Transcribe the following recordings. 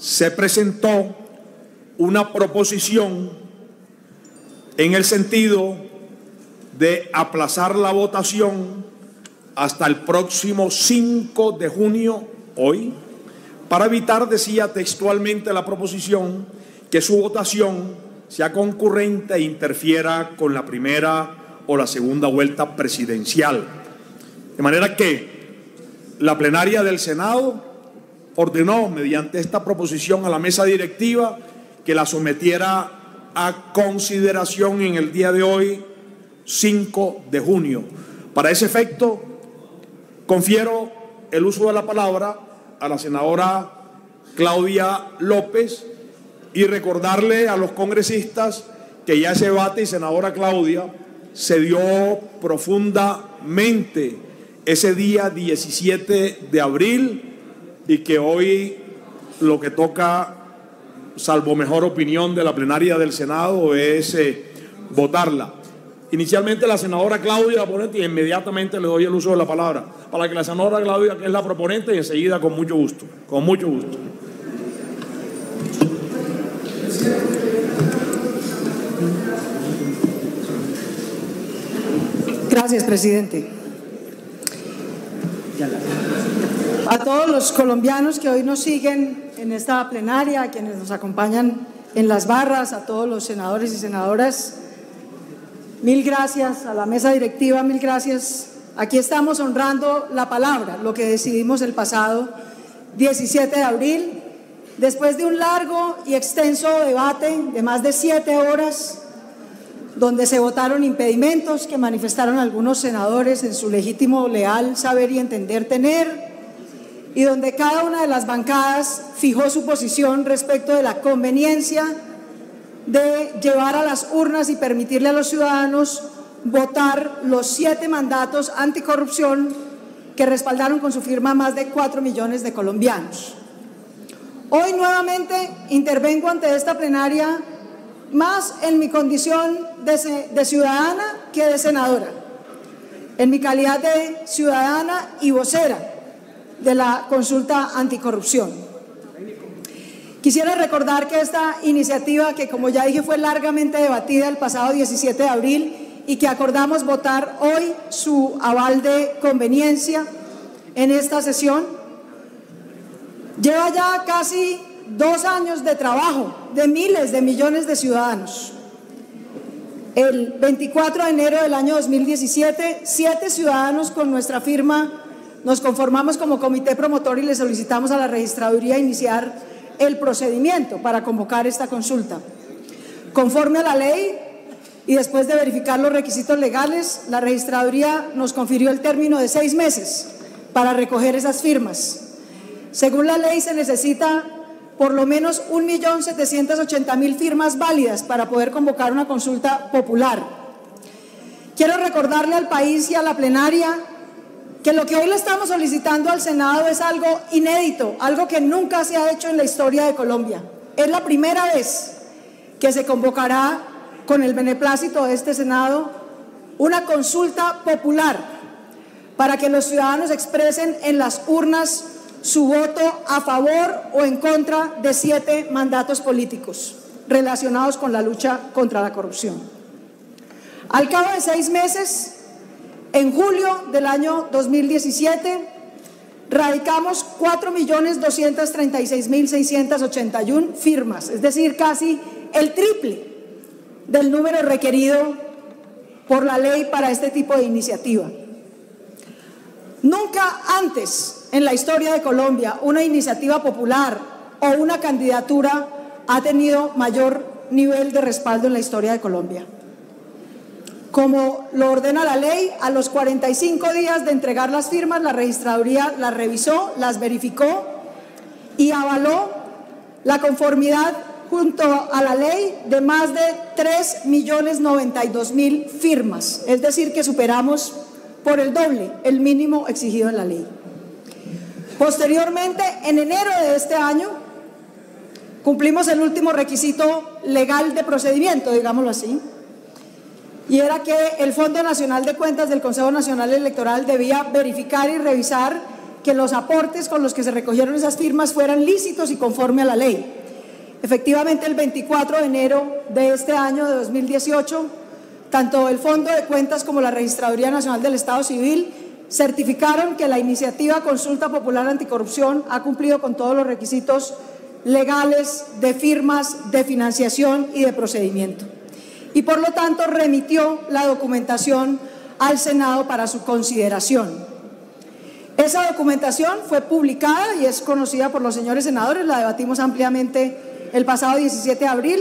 se presentó una proposición en el sentido de aplazar la votación hasta el próximo 5 de junio, hoy, para evitar, decía textualmente la proposición, que su votación sea concurrente e interfiera con la primera o la segunda vuelta presidencial. De manera que la plenaria del Senado ordenó, mediante esta proposición a la mesa directiva, que la sometiera a consideración en el día de hoy, 5 de junio. Para ese efecto, confiero el uso de la palabra a la senadora Claudia López y recordarle a los congresistas que ya ese debate, y senadora Claudia, se dio profundamente ese día 17 de abril y que hoy lo que toca, salvo mejor opinión de la plenaria del Senado, es votarla. Inicialmente la senadora Claudia, la ponente, y inmediatamente le doy el uso de la palabra para que la senadora Claudia, que es la proponente, y enseguida con mucho gusto, con mucho gusto. Gracias, presidente. A todos los colombianos que hoy nos siguen en esta plenaria, a quienes nos acompañan en las barras, a todos los senadores y senadoras, mil gracias. A la mesa directiva, mil gracias. Aquí estamos honrando la palabra, lo que decidimos el pasado 17 de abril, después de un largo y extenso debate de más de 7 horas, donde se votaron impedimentos que manifestaron algunos senadores en su legítimo, leal saber y entender tener, y donde cada una de las bancadas fijó su posición respecto de la conveniencia de llevar a las urnas y permitirle a los ciudadanos votar los 7 mandatos anticorrupción que respaldaron con su firma más de 4 millones de colombianos. Hoy nuevamente intervengo ante esta plenaria más en mi condición de ciudadana que de senadora, en mi calidad de ciudadana y vocera de la consulta anticorrupción. Quisiera recordar que esta iniciativa, que como ya dije fue largamente debatida el pasado 17 de abril y que acordamos votar hoy su aval de conveniencia en esta sesión, lleva ya casi 2 años de trabajo de miles de millones de ciudadanos. El 24 de enero del año 2017, 7 ciudadanos con nuestra firma nos conformamos como comité promotor y le solicitamos a la registraduría iniciar el procedimiento para convocar esta consulta. Conforme a la ley y después de verificar los requisitos legales, la registraduría nos confirió el término de 6 meses para recoger esas firmas. Según la ley se necesita por lo menos 1.780.000 firmas válidas para poder convocar una consulta popular. Quiero recordarle al país y a la plenaria que lo que hoy le estamos solicitando al Senado es algo inédito, algo que nunca se ha hecho en la historia de Colombia. Es la primera vez que se convocará, con el beneplácito de este Senado, una consulta popular para que los ciudadanos expresen en las urnas su voto a favor o en contra de 7 mandatos políticos relacionados con la lucha contra la corrupción. Al cabo de 6 meses, en julio del año 2017, radicamos 4.236.681 firmas, es decir, casi el triple del número requerido por la ley para este tipo de iniciativa. Nunca antes en la historia de Colombia una iniciativa popular o una candidatura ha tenido mayor nivel de respaldo en la historia de Colombia. Como lo ordena la ley, a los 45 días de entregar las firmas, la registraduría las revisó, las verificó y avaló la conformidad junto a la ley de más de 3.092.000 firmas, es decir, que superamos por el doble el mínimo exigido en la ley. Posteriormente, en enero de este año, cumplimos el último requisito legal de procedimiento, digámoslo así, y era que el Fondo Nacional de Cuentas del Consejo Nacional Electoral debía verificar y revisar que los aportes con los que se recogieron esas firmas fueran lícitos y conforme a la ley. Efectivamente, el 24 de enero de este año de 2018, tanto el Fondo de Cuentas como la Registraduría Nacional del Estado Civil certificaron que la iniciativa Consulta Popular Anticorrupción ha cumplido con todos los requisitos legales de firmas, de financiación y de procedimiento. Y por lo tanto remitió la documentación al Senado para su consideración. Esa documentación fue publicada y es conocida por los señores senadores, la debatimos ampliamente el pasado 17 de abril,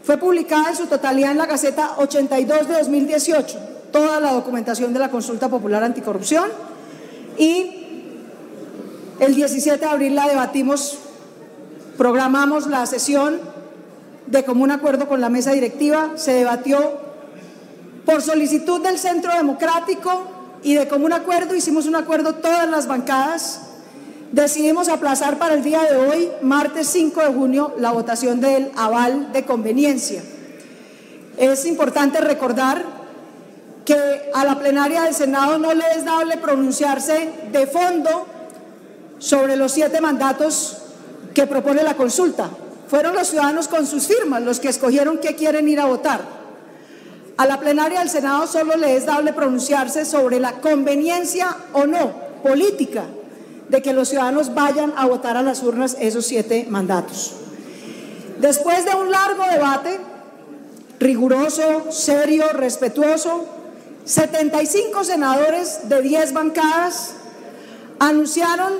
fue publicada en su totalidad en la Gaceta 82 de 2018, toda la documentación de la Consulta Popular Anticorrupción, y el 17 de abril la debatimos, programamos la sesión de común acuerdo con la mesa directiva, se debatió por solicitud del Centro Democrático y de común acuerdo, hicimos un acuerdo todas las bancadas, decidimos aplazar para el día de hoy, martes 5 de junio, la votación del aval de conveniencia. Es importante recordar que a la plenaria del Senado no le es dable pronunciarse de fondo sobre los 7 mandatos que propone la consulta. Fueron los ciudadanos con sus firmas los que escogieron qué quieren ir a votar. A la plenaria del Senado solo le es dable pronunciarse sobre la conveniencia o no política de que los ciudadanos vayan a votar a las urnas esos 7 mandatos. Después de un largo debate, riguroso, serio, respetuoso, 75 senadores de 10 bancadas anunciaron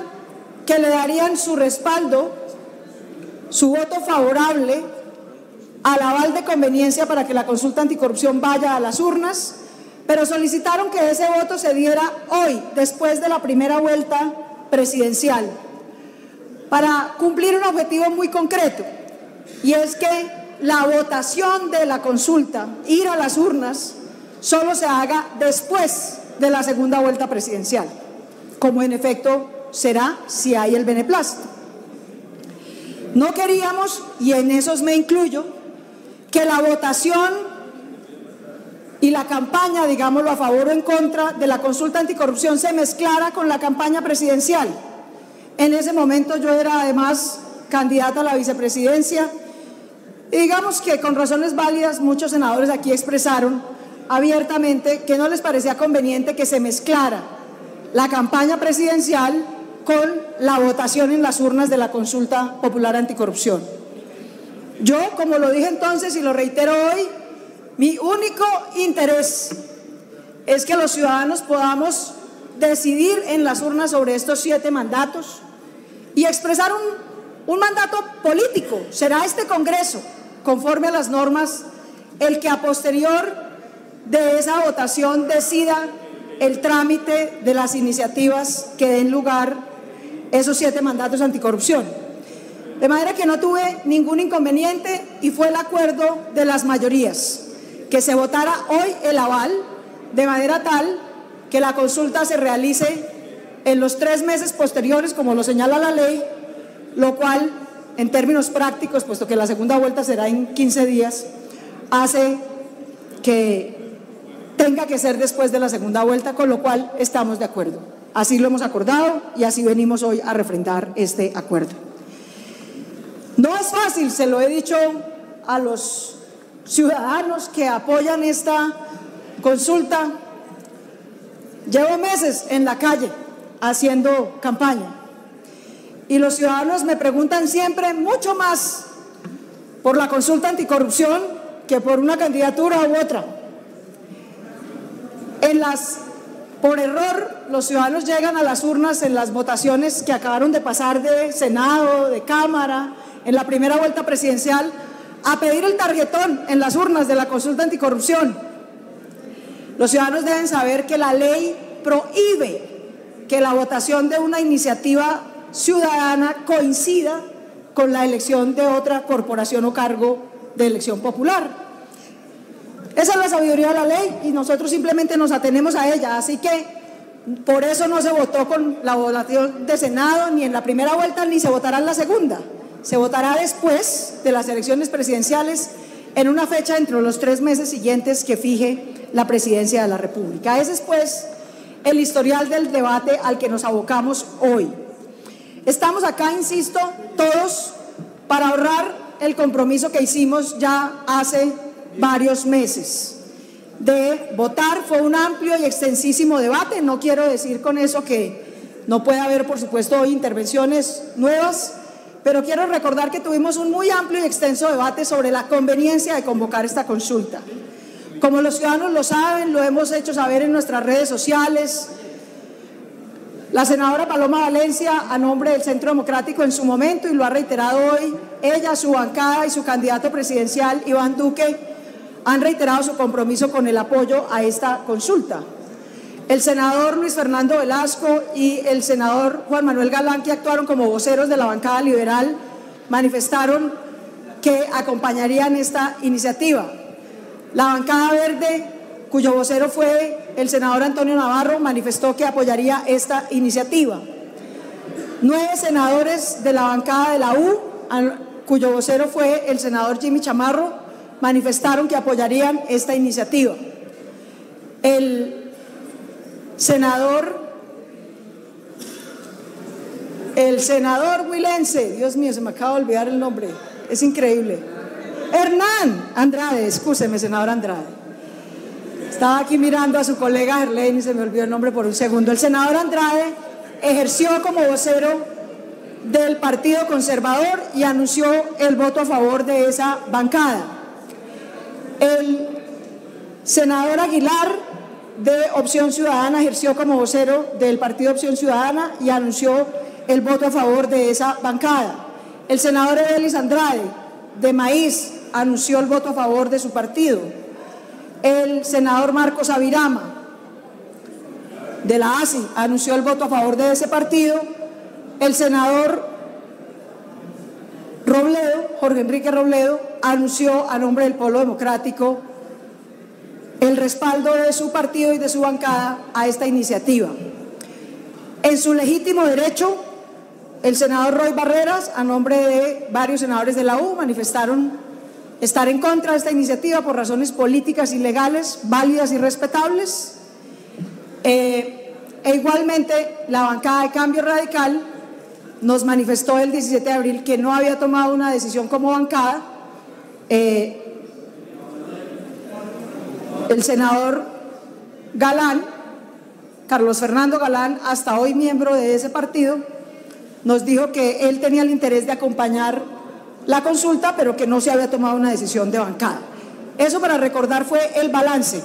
que le darían su respaldo, su voto favorable al aval de conveniencia para que la consulta anticorrupción vaya a las urnas, pero solicitaron que ese voto se diera hoy, después de la primera vuelta presidencial, para cumplir un objetivo muy concreto, y es que la votación de la consulta, ir a las urnas, solo se haga después de la segunda vuelta presidencial, como en efecto será si hay el beneplácito. No queríamos, y en esos me incluyo, que la votación y la campaña, digámoslo, a favor o en contra de la consulta anticorrupción se mezclara con la campaña presidencial. En ese momento yo era además candidata a la vicepresidencia y digamos que con razones válidas muchos senadores aquí expresaron abiertamente que no les parecía conveniente que se mezclara la campaña presidencial con la votación en las urnas de la consulta popular anticorrupción. Yo, como lo dije entonces y lo reitero hoy, mi único interés es que los ciudadanos podamos decidir en las urnas sobre estos 7 mandatos y expresar un mandato político. Será este Congreso, conforme a las normas, el que a posterior de esa votación decida el trámite de las iniciativas que den lugar a esos 7 mandatos anticorrupción. De manera que no tuve ningún inconveniente y fue el acuerdo de las mayorías que se votara hoy el aval, de manera tal que la consulta se realice en los 3 meses posteriores, como lo señala la ley, lo cual, en términos prácticos, puesto que la segunda vuelta será en 15 días, hace que tenga que ser después de la segunda vuelta, con lo cual estamos de acuerdo. Así lo hemos acordado y así venimos hoy a refrendar este acuerdo. No es fácil, se lo he dicho a los ciudadanos que apoyan esta consulta. Llevo meses en la calle haciendo campaña y los ciudadanos me preguntan siempre mucho más por la consulta anticorrupción que por una candidatura u otra. Por error, los ciudadanos llegan a las urnas en las votaciones que acabaron de pasar de Senado, de Cámara, en la primera vuelta presidencial, a pedir el tarjetón en las urnas de la consulta anticorrupción. Los ciudadanos deben saber que la ley prohíbe que la votación de una iniciativa ciudadana coincida con la elección de otra corporación o cargo de elección popular. Esa es la sabiduría de la ley y nosotros simplemente nos atenemos a ella, así que por eso no se votó con la votación de Senado ni en la primera vuelta ni se votará en la segunda. Se votará después de las elecciones presidenciales en una fecha entre los 3 meses siguientes que fije la presidencia de la República. Ese es pues el historial del debate al que nos abocamos hoy. Estamos acá, insisto, todos para honrar el compromiso que hicimos ya hace varios meses de votar. Fue un amplio y extensísimo debate. No quiero decir con eso que no puede haber, por supuesto, hoy intervenciones nuevas, pero quiero recordar que tuvimos un muy amplio y extenso debate sobre la conveniencia de convocar esta consulta. Como los ciudadanos lo saben, lo hemos hecho saber en nuestras redes sociales. La senadora Paloma Valencia, a nombre del Centro Democrático en su momento, y lo ha reiterado hoy, ella, su bancada y su candidato presidencial, Iván Duque, han reiterado su compromiso con el apoyo a esta consulta. El senador Luis Fernando Velasco y el senador Juan Manuel Galán, que actuaron como voceros de la bancada liberal, manifestaron que acompañarían esta iniciativa. La bancada verde, cuyo vocero fue el senador Antonio Navarro, manifestó que apoyaría esta iniciativa. 9 senadores de la bancada de la U, cuyo vocero fue el senador Jimmy Chamarro, manifestaron que apoyarían esta iniciativa. El senador huilense, Dios mío, se me acaba de olvidar el nombre, es increíble, Hernán Andrade, excúseme, senador Andrade. Estaba aquí mirando a su colega Gerlain y se me olvidó el nombre por un segundo. El senador Andrade ejerció como vocero del Partido Conservador y anunció el voto a favor de esa bancada. El senador Aguilar, de Opción Ciudadana, ejerció como vocero del Partido Opción Ciudadana y anunció el voto a favor de esa bancada. El senador Evelis Andrade, de Maíz, anunció el voto a favor de su partido. El senador Marcos Avirama, de la ASI, anunció el voto a favor de ese partido. El senador Robledo, Jorge Enrique Robledo, anunció a nombre del Polo Democrático el respaldo de su partido y de su bancada a esta iniciativa. En su legítimo derecho, el senador Roy Barreras, a nombre de varios senadores de la U, manifestaron estar en contra de esta iniciativa por razones políticas y legales, válidas y respetables. Igualmente, la bancada de Cambio Radical nos manifestó el 17 de abril que no había tomado una decisión como bancada. El senador Galán, Carlos Fernando Galán, hasta hoy miembro de ese partido, nos dijo que él tenía el interés de acompañar la consulta, pero que no se había tomado una decisión de bancada. Eso, para recordar, fue el balance.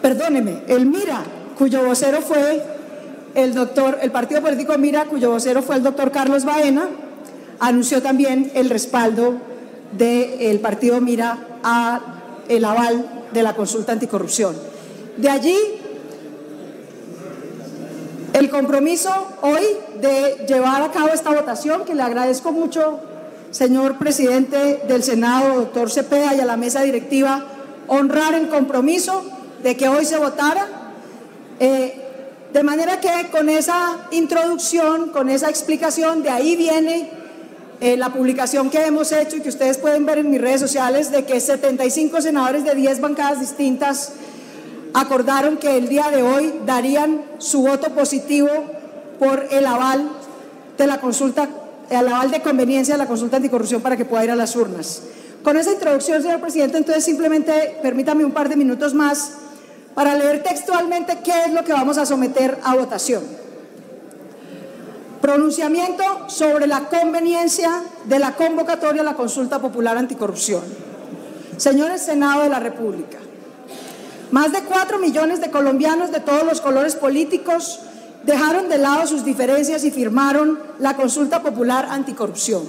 Perdóneme, el MIRA, cuyo vocero fue el partido político MIRA, cuyo vocero fue el doctor Carlos Baena, anunció también el respaldo del partido MIRA al aval de la consulta anticorrupción. De allí el compromiso hoy de llevar a cabo esta votación, que le agradezco mucho, señor presidente del Senado, doctor Cepeda, y a la mesa directiva, honrar el compromiso de que hoy se votara. De manera que con esa introducción, con esa explicación, de ahí viene la publicación que hemos hecho y que ustedes pueden ver en mis redes sociales, de que 75 senadores de 10 bancadas distintas acordaron que el día de hoy darían su voto positivo por el aval de la consulta, el aval de conveniencia de la consulta anticorrupción para que pueda ir a las urnas. Con esa introducción, señor presidente, entonces simplemente permítame un par de minutos más para leer textualmente qué es lo que vamos a someter a votación. Pronunciamiento sobre la conveniencia de la convocatoria a la consulta popular anticorrupción. Señores Senado de la República, más de 4 millones de colombianos de todos los colores políticos dejaron de lado sus diferencias y firmaron la consulta popular anticorrupción.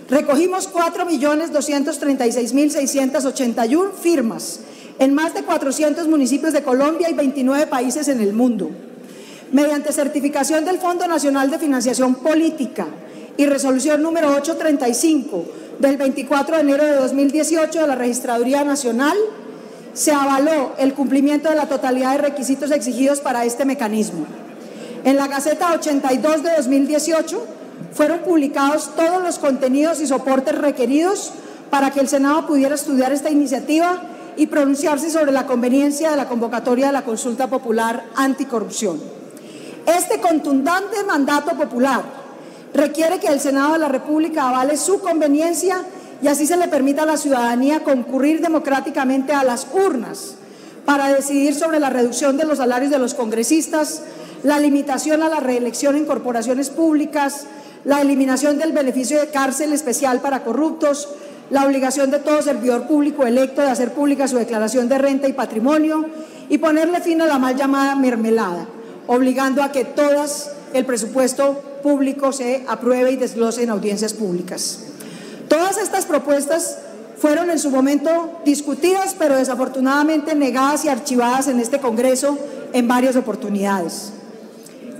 Recogimos 4.236.681 firmas en más de 400 municipios de Colombia y 29 países en el mundo. Mediante certificación del Fondo Nacional de Financiación Política y resolución número 835 del 24 de enero de 2018 de la Registraduría Nacional, se avaló el cumplimiento de la totalidad de requisitos exigidos para este mecanismo. En la Gaceta 82 de 2018 fueron publicados todos los contenidos y soportes requeridos para que el Senado pudiera estudiar esta iniciativa y pronunciarse sobre la conveniencia de la convocatoria de la consulta popular anticorrupción. Este contundente mandato popular requiere que el Senado de la República avale su conveniencia y así se le permita a la ciudadanía concurrir democráticamente a las urnas para decidir sobre la reducción de los salarios de los congresistas, la limitación a la reelección en corporaciones públicas, la eliminación del beneficio de cárcel especial para corruptos, la obligación de todo servidor público electo de hacer pública su declaración de renta y patrimonio y ponerle fin a la mal llamada mermelada, obligando a que todo el presupuesto público se apruebe y desglose en audiencias públicas. Todas estas propuestas fueron en su momento discutidas, pero desafortunadamente negadas y archivadas en este Congreso en varias oportunidades.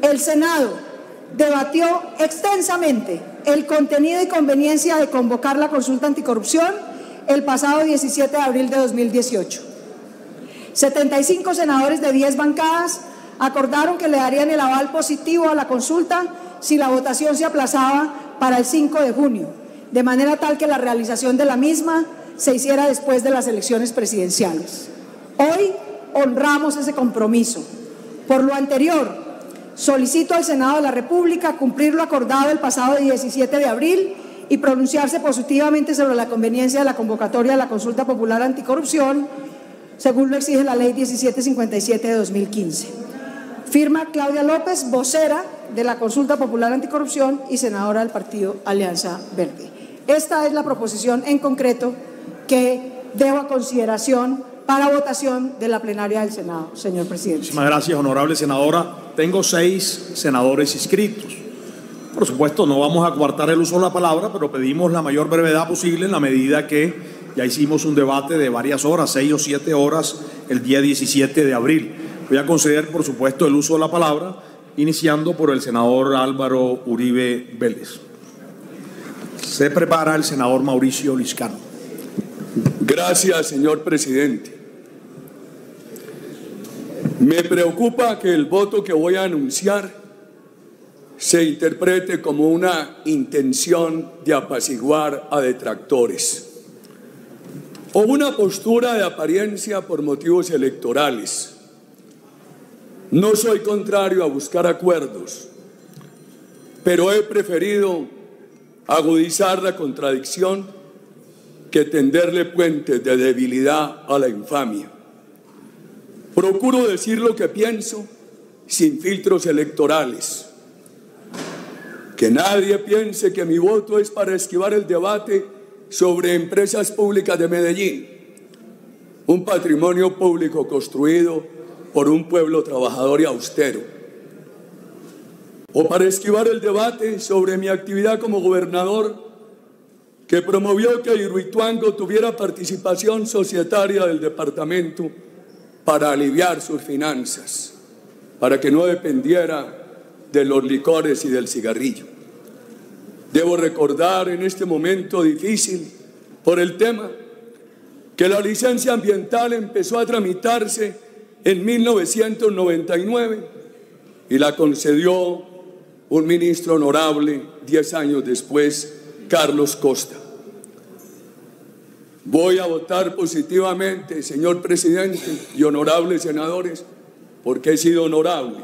El Senado debatió extensamente el contenido y conveniencia de convocar la consulta anticorrupción el pasado 17 de abril de 2018. 75 senadores de 10 bancadas acordaron que le darían el aval positivo a la consulta si la votación se aplazaba para el 5 de junio, de manera tal que la realización de la misma se hiciera después de las elecciones presidenciales. Hoy honramos ese compromiso. Por lo anterior, solicito al Senado de la República cumplir lo acordado el pasado 17 de abril y pronunciarse positivamente sobre la conveniencia de la convocatoria de la consulta popular anticorrupción, según lo exige la Ley 1757 de 2015. Firma Claudia López, vocera de la consulta popular anticorrupción y senadora del partido Alianza Verde. Esta es la proposición en concreto que dejo a consideración para votación de la plenaria del Senado, señor presidente. Muchísimas gracias, honorable senadora. Tengo 6 senadores inscritos. Por supuesto, no vamos a coartar el uso de la palabra, pero pedimos la mayor brevedad posible en la medida que ya hicimos un debate de varias horas, 6 o 7 horas, el día 17 de abril. Voy a conceder, por supuesto, el uso de la palabra, iniciando por el senador Álvaro Uribe Vélez. Se prepara el senador Mauricio Liscano. Gracias, señor presidente. Me preocupa que el voto que voy a anunciar se interprete como una intención de apaciguar a detractores o una postura de apariencia por motivos electorales. No soy contrario a buscar acuerdos, pero he preferido agudizar la contradicción que tenderle puentes de debilidad a la infamia. Procuro decir lo que pienso sin filtros electorales. Que nadie piense que mi voto es para esquivar el debate sobre empresas públicas de Medellín, un patrimonio público construido por un pueblo trabajador y austero, o para esquivar el debate sobre mi actividad como gobernador, que promovió que Hidroituango tuviera participación societaria del departamento para aliviar sus finanzas, para que no dependiera de los licores y del cigarrillo. Debo recordar en este momento difícil por el tema que la licencia ambiental empezó a tramitarse en 1999 y la concedió un ministro honorable 10 años después, Carlos Costa. Voy a votar positivamente, señor presidente y honorables senadores, porque he sido honorable,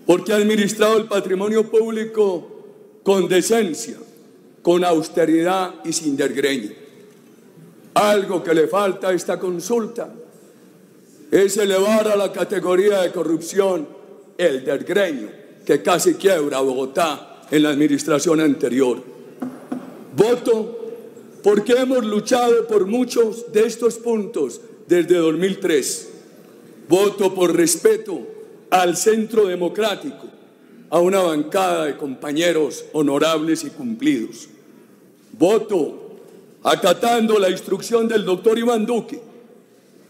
porque he administrado el patrimonio público con decencia, con austeridad y sin desgreño. Algo que le falta a esta consulta es elevar a la categoría de corrupción el desgreño que casi quiebra a Bogotá en la administración anterior. Voto porque hemos luchado por muchos de estos puntos desde 2003. Voto por respeto al centro democrático, a una bancada de compañeros honorables y cumplidos. Voto acatando la instrucción del doctor Iván Duque,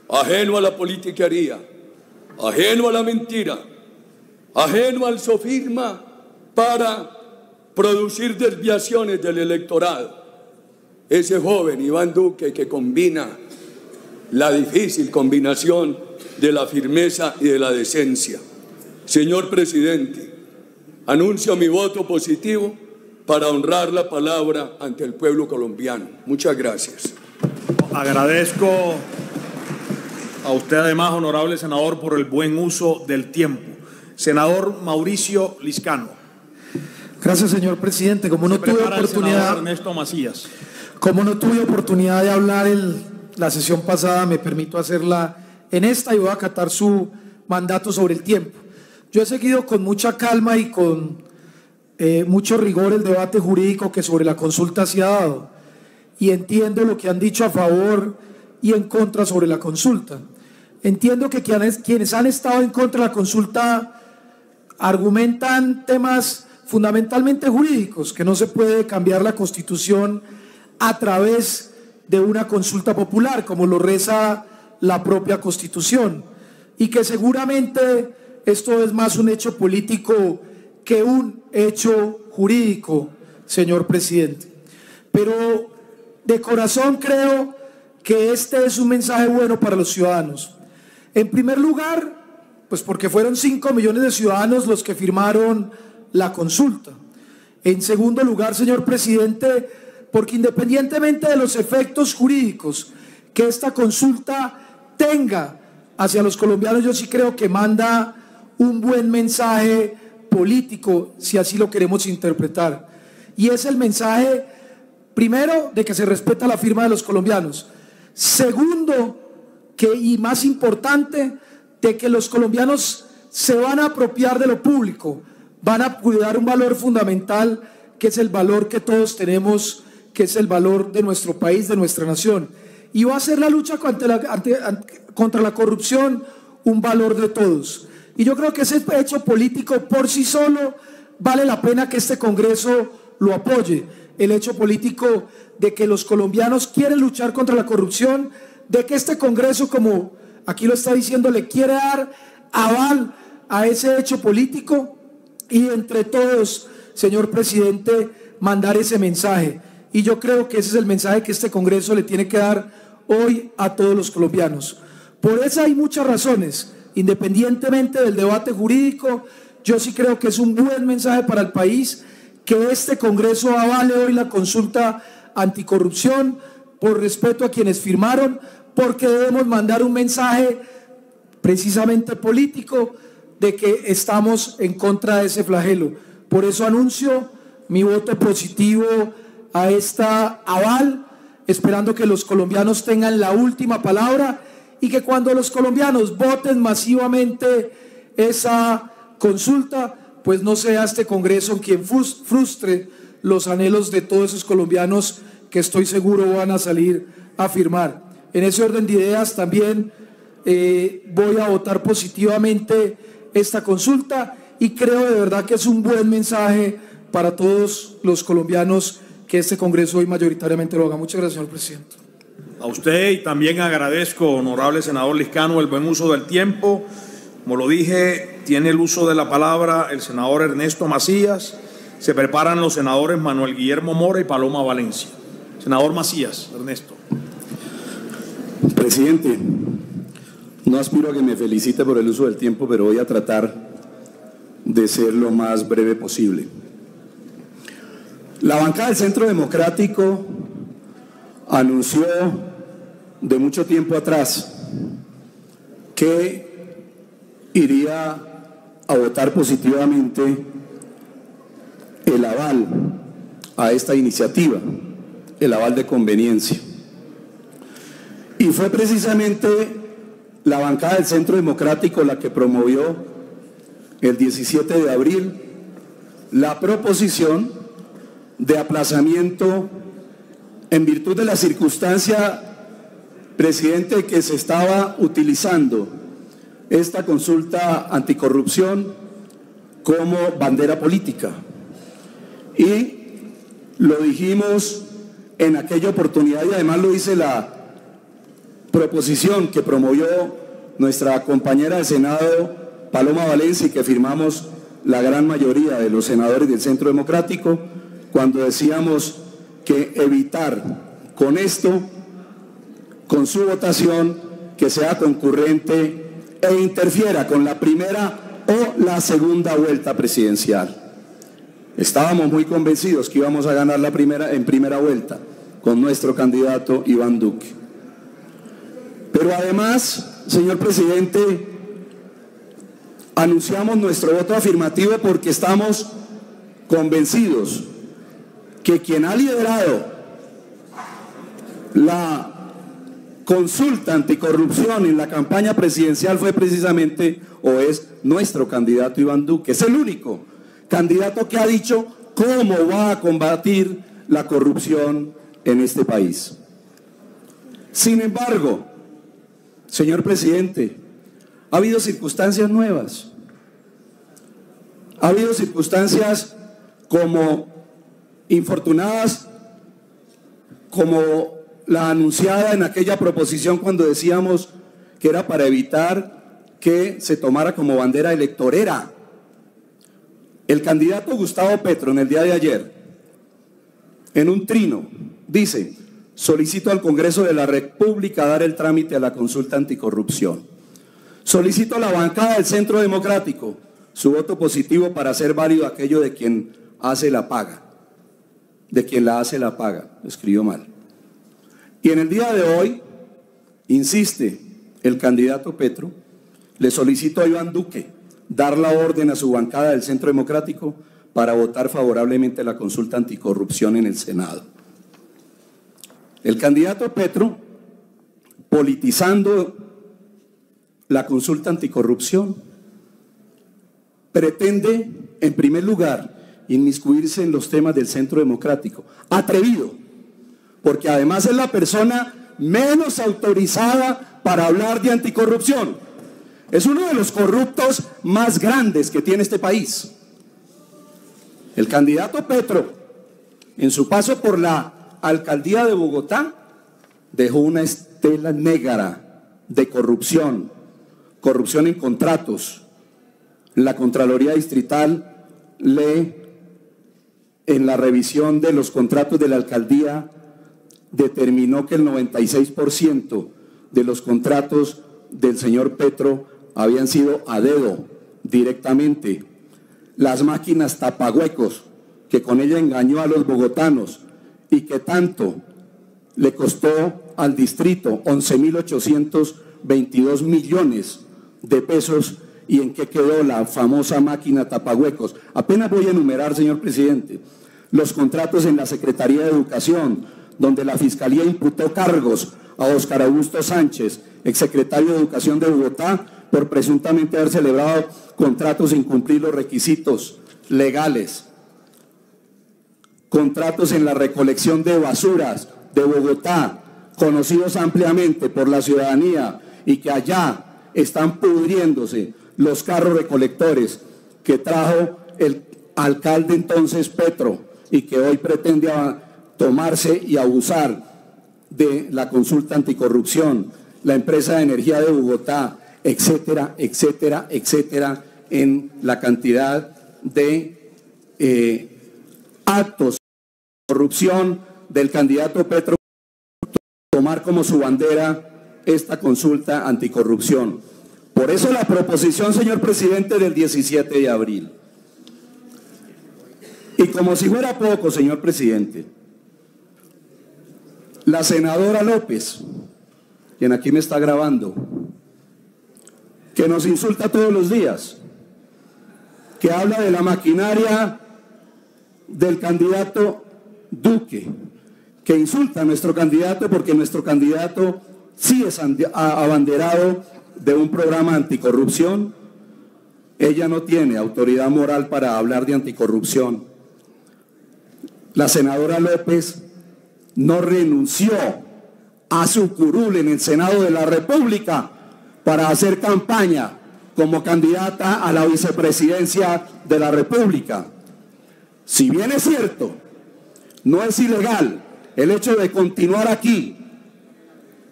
ajeno a la politiquería, ajeno a la mentira, ajeno al sofisma para producir desviaciones del electorado. Ese joven Iván Duque que combina la difícil combinación de la firmeza y de la decencia. Señor presidente, anuncio mi voto positivo para honrar la palabra ante el pueblo colombiano. Muchas gracias. Agradezco A usted además, honorable senador, por el buen uso del tiempo. Senador Mauricio Liscano. Gracias, señor presidente. Como no tuve oportunidad, Ernesto Macías. Como no tuve oportunidad de hablar en la sesión pasada, me permito hacerla en esta y voy a acatar su mandato sobre el tiempo. Yo he seguido con mucha calma y con mucho rigor el debate jurídico que sobre la consulta se ha dado y entiendo lo que han dicho a favor y en contra sobre la consulta. Entiendo que quienes han estado en contra de la consulta argumentan temas fundamentalmente jurídicos, que no se puede cambiar la Constitución a través de una consulta popular, como lo reza la propia Constitución, y que seguramente esto es más un hecho político que un hecho jurídico, señor presidente. Pero de corazón creo que este es un mensaje bueno para los ciudadanos. En primer lugar, pues porque fueron 5 millones de ciudadanos los que firmaron la consulta. En segundo lugar, señor presidente, porque independientemente de los efectos jurídicos que esta consulta tenga hacia los colombianos, yo sí creo que manda un buen mensaje político, si así lo queremos interpretar. Y es el mensaje, primero, de que se respeta la firma de los colombianos. Segundo, y más importante, de que los colombianos se van a apropiar de lo público, van a cuidar un valor fundamental, que es el valor que todos tenemos, que es el valor de nuestro país, de nuestra nación. Y va a ser la lucha contra la corrupción un valor de todos. Y yo creo que ese hecho político por sí solo vale la pena que este Congreso lo apoye. El hecho político de que los colombianos quieren luchar contra la corrupción, de que este Congreso, como aquí lo está diciendo, le quiere dar aval a ese hecho político y entre todos, señor presidente, mandar ese mensaje. Y yo creo que ese es el mensaje que este Congreso le tiene que dar hoy a todos los colombianos. Por eso hay muchas razones, independientemente del debate jurídico, yo sí creo que es un buen mensaje para el país que este Congreso avale hoy la consulta anticorrupción por respeto a quienes firmaron, porque debemos mandar un mensaje precisamente político de que estamos en contra de ese flagelo. Por eso anuncio mi voto positivo a esta aval, esperando que los colombianos tengan la última palabra y que cuando los colombianos voten masivamente esa consulta, pues no sea este Congreso quien frustre los anhelos de todos esos colombianos que estoy seguro van a salir a firmar. En ese orden de ideas también voy a votar positivamente esta consulta y creo de verdad que es un buen mensaje para todos los colombianos que este Congreso hoy mayoritariamente lo haga. Muchas gracias, señor presidente. A usted y también agradezco, honorable senador Liscano, el buen uso del tiempo. Como lo dije, tiene el uso de la palabra el senador Ernesto Macías. Se preparan los senadores Manuel Guillermo Mora y Paloma Valencia. Senador Macías, Ernesto. Presidente, no aspiro a que me felicite por el uso del tiempo, pero voy a tratar de ser lo más breve posible. La bancada del Centro Democrático anunció de mucho tiempo atrás que iría a votar positivamente el aval a esta iniciativa, el aval de conveniencia. Y fue precisamente la bancada del Centro Democrático la que promovió el 17 de abril la proposición de aplazamiento en virtud de la circunstancia, presidente, que se estaba utilizando esta consulta anticorrupción como bandera política. Y lo dijimos en aquella oportunidad y además lo dice la proposición que promovió nuestra compañera de Senado, Paloma Valencia, y que firmamos la gran mayoría de los senadores del Centro Democrático, cuando decíamos que evitar con esto, con su votación, que sea concurrente e interfiera con la primera o la segunda vuelta presidencial. Estábamos muy convencidos que íbamos a ganar en primera vuelta con nuestro candidato Iván Duque. Pero además señor presidente, anunciamos nuestro voto afirmativo porque estamos convencidos que quien ha liderado la consulta anticorrupción en la campaña presidencial fue precisamente, o es nuestro candidato Iván Duque. Es el único candidato que ha dicho cómo va a combatir la corrupción en este país. Sin embargo, señor presidente, ha habido circunstancias nuevas. Ha habido circunstancias como infortunadas, como la anunciada en aquella proposición cuando decíamos que era para evitar que se tomara como bandera electorera. El candidato Gustavo Petro en el día de ayer, en un trino, dice: solicito al Congreso de la República dar el trámite a la consulta anticorrupción. Solicito a la bancada del Centro Democrático su voto positivo para hacer válido aquello de quien hace la paga. De quien la hace la paga. Escribió mal. Y en el día de hoy, insiste el candidato Petro, le solicito a Iván Duque dar la orden a su bancada del Centro Democrático para votar favorablemente la consulta anticorrupción en el Senado. El candidato Petro, politizando la consulta anticorrupción, pretende, en primer lugar, inmiscuirse en los temas del Centro Democrático. Atrevido, porque además es la persona menos autorizada para hablar de anticorrupción. Es uno de los corruptos más grandes que tiene este país. El candidato Petro, en su paso por la alcaldía de Bogotá, dejó una estela negra de corrupción, corrupción en contratos. La Contraloría Distrital en la revisión de los contratos de la alcaldía, determinó que el 96% de los contratos del señor Petro habían sido a dedo, directamente. Las máquinas tapahuecos, que con ella engañó a los bogotanos y que tanto le costó al distrito 11.822 millones de pesos. ¿Y en qué quedó la famosa máquina tapahuecos? Apenas voy a enumerar, señor presidente, los contratos en la Secretaría de Educación, donde la Fiscalía imputó cargos a Óscar Augusto Sánchez, exsecretario de Educación de Bogotá, por presuntamente haber celebrado contratos sin cumplir los requisitos legales. Contratos en la recolección de basuras de Bogotá, conocidos ampliamente por la ciudadanía, y que allá están pudriéndose los carros recolectores que trajo el alcalde entonces Petro y que hoy pretende tomarse y abusar de la consulta anticorrupción, la empresa de energía de Bogotá, etcétera, etcétera, etcétera, en la cantidad de actos de corrupción del candidato Petro, tomar como su bandera esta consulta anticorrupción. Por eso la proposición, señor presidente, del 17 de abril. Y como si fuera poco, señor presidente, la senadora López, quien aquí me está grabando, que nos insulta todos los días, que habla de la maquinaria del candidato Duque, que insulta a nuestro candidato porque nuestro candidato sí es abanderado de un programa anticorrupción. Ella no tiene autoridad moral para hablar de anticorrupción. La senadora López no renunció a su curul en el Senado de la República para hacer campaña como candidata a la vicepresidencia de la República. Si bien es cierto, no es ilegal el hecho de continuar aquí,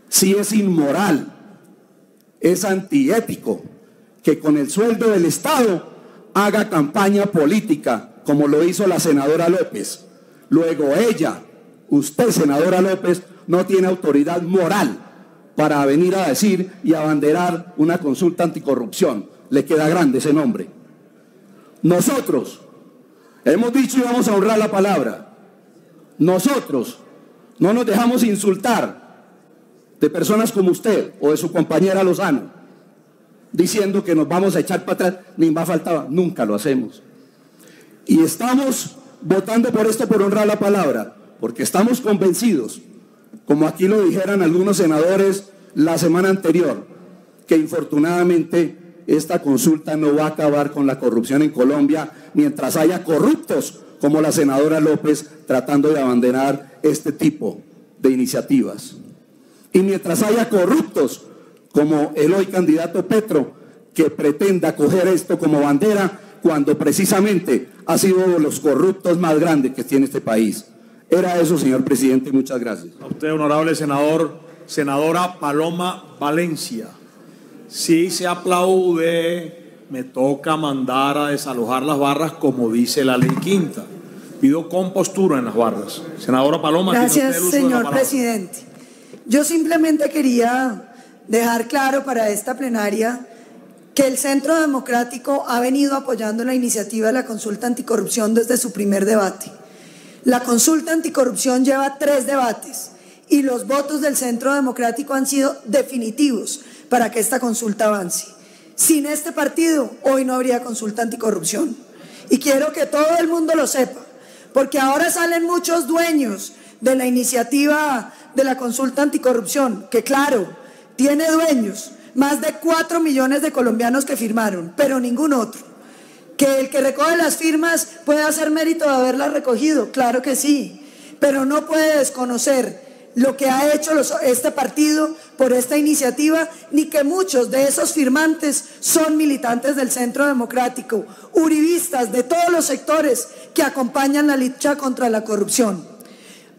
sí es inmoral, es antiético que con el sueldo del Estado haga campaña política como lo hizo la senadora López. Luego ella, usted, senadora López, no tiene autoridad moral para venir a decir y abanderar una consulta anticorrupción. Le queda grande ese nombre. Nosotros hemos dicho y vamos a honrar la palabra. Nosotros no nos dejamos insultar de personas como usted o de su compañera Lozano, diciendo que nos vamos a echar para atrás, ni más faltaba, nunca lo hacemos. Y estamos votando por esto por honrar la palabra, porque estamos convencidos, como aquí lo dijeran algunos senadores la semana anterior, que infortunadamente esta consulta no va a acabar con la corrupción en Colombia mientras haya corruptos como la senadora López tratando de abanderar este tipo de iniciativas. Y mientras haya corruptos como el hoy candidato Petro, que pretenda coger esto como bandera cuando precisamente ha sido uno de los corruptos más grandes que tiene este país. Era eso, señor presidente, muchas gracias. A usted, honorable senador, senadora Paloma Valencia. Sí se aplaude, me toca mandar a desalojar las barras como dice la ley quinta. Pido compostura en las barras. Senadora Paloma. Gracias, señor presidente. Yo simplemente quería dejar claro para esta plenaria que el Centro Democrático ha venido apoyando la iniciativa de la consulta anticorrupción desde su primer debate. La consulta anticorrupción lleva 3 debates y los votos del Centro Democrático han sido definitivos para que esta consulta avance. Sin este partido, hoy no habría consulta anticorrupción. Y quiero que todo el mundo lo sepa, porque ahora salen muchos dueños de la iniciativa de la consulta anticorrupción, que claro, tiene dueños, más de 4 millones de colombianos que firmaron, pero ningún otro. Que el que recoge las firmas puede hacer mérito de haberlas recogido, claro que sí, pero no puede desconocer lo que ha hecho este partido por esta iniciativa, ni que muchos de esos firmantes son militantes del Centro Democrático, uribistas de todos los sectores que acompañan la lucha contra la corrupción.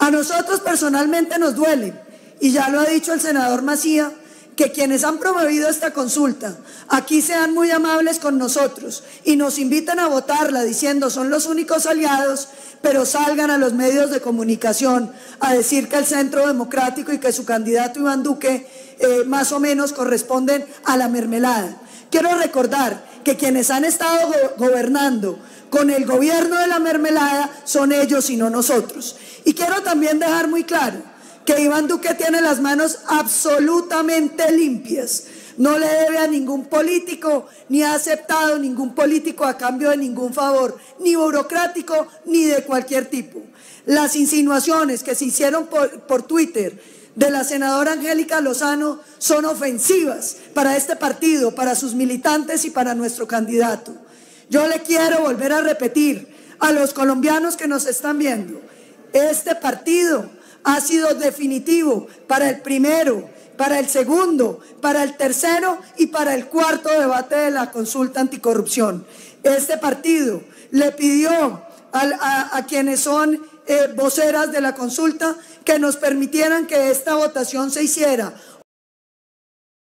A nosotros personalmente nos duele, y ya lo ha dicho el senador Macía, que quienes han promovido esta consulta aquí sean muy amables con nosotros y nos invitan a votarla diciendo son los únicos aliados, pero salgan a los medios de comunicación a decir que el Centro Democrático y que su candidato Iván Duque más o menos corresponden a la mermelada. Quiero recordar que quienes han estado gobernando con el gobierno de la mermelada son ellos y no nosotros. Y quiero también dejar muy claro que Iván Duque tiene las manos absolutamente limpias. No le debe a ningún político, ni ha aceptado ningún político a cambio de ningún favor, ni burocrático, ni de cualquier tipo. Las insinuaciones que se hicieron por Twitter de la senadora Angélica Lozano son ofensivas para este partido, para sus militantes y para nuestro candidato. Yo le quiero volver a repetir a los colombianos que nos están viendo, este partido ha sido definitivo para el primero, para el segundo, para el tercero y para el cuarto debate de la consulta anticorrupción. Este partido le pidió a quienes son voceras de la consulta que nos permitieran que esta votación se hiciera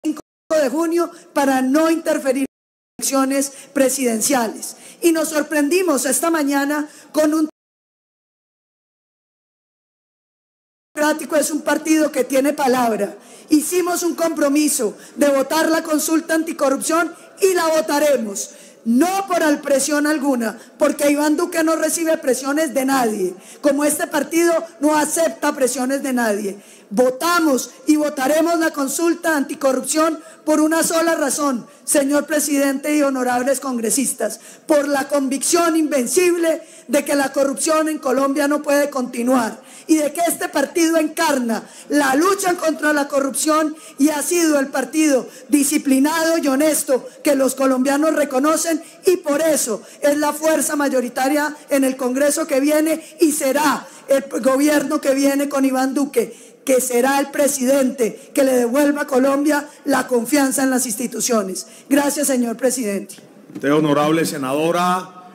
el 5 de junio para no interferir en las elecciones presidenciales. Y nos sorprendimos esta mañana con un Democrático es un partido que tiene palabra. Hicimos un compromiso de votar la consulta anticorrupción y la votaremos. No por presión alguna, porque Iván Duque no recibe presiones de nadie, como este partido no acepta presiones de nadie. Votamos y votaremos la consulta anticorrupción por una sola razón, señor presidente y honorables congresistas, por la convicción invencible de que la corrupción en Colombia no puede continuar y de que este partido encarna la lucha contra la corrupción y ha sido el partido disciplinado y honesto que los colombianos reconocen, y por eso es la fuerza mayoritaria en el Congreso que viene y será el gobierno que viene con Iván Duque, que será el presidente que le devuelva a Colombia la confianza en las instituciones. Gracias, señor presidente. Usted, honorable senadora,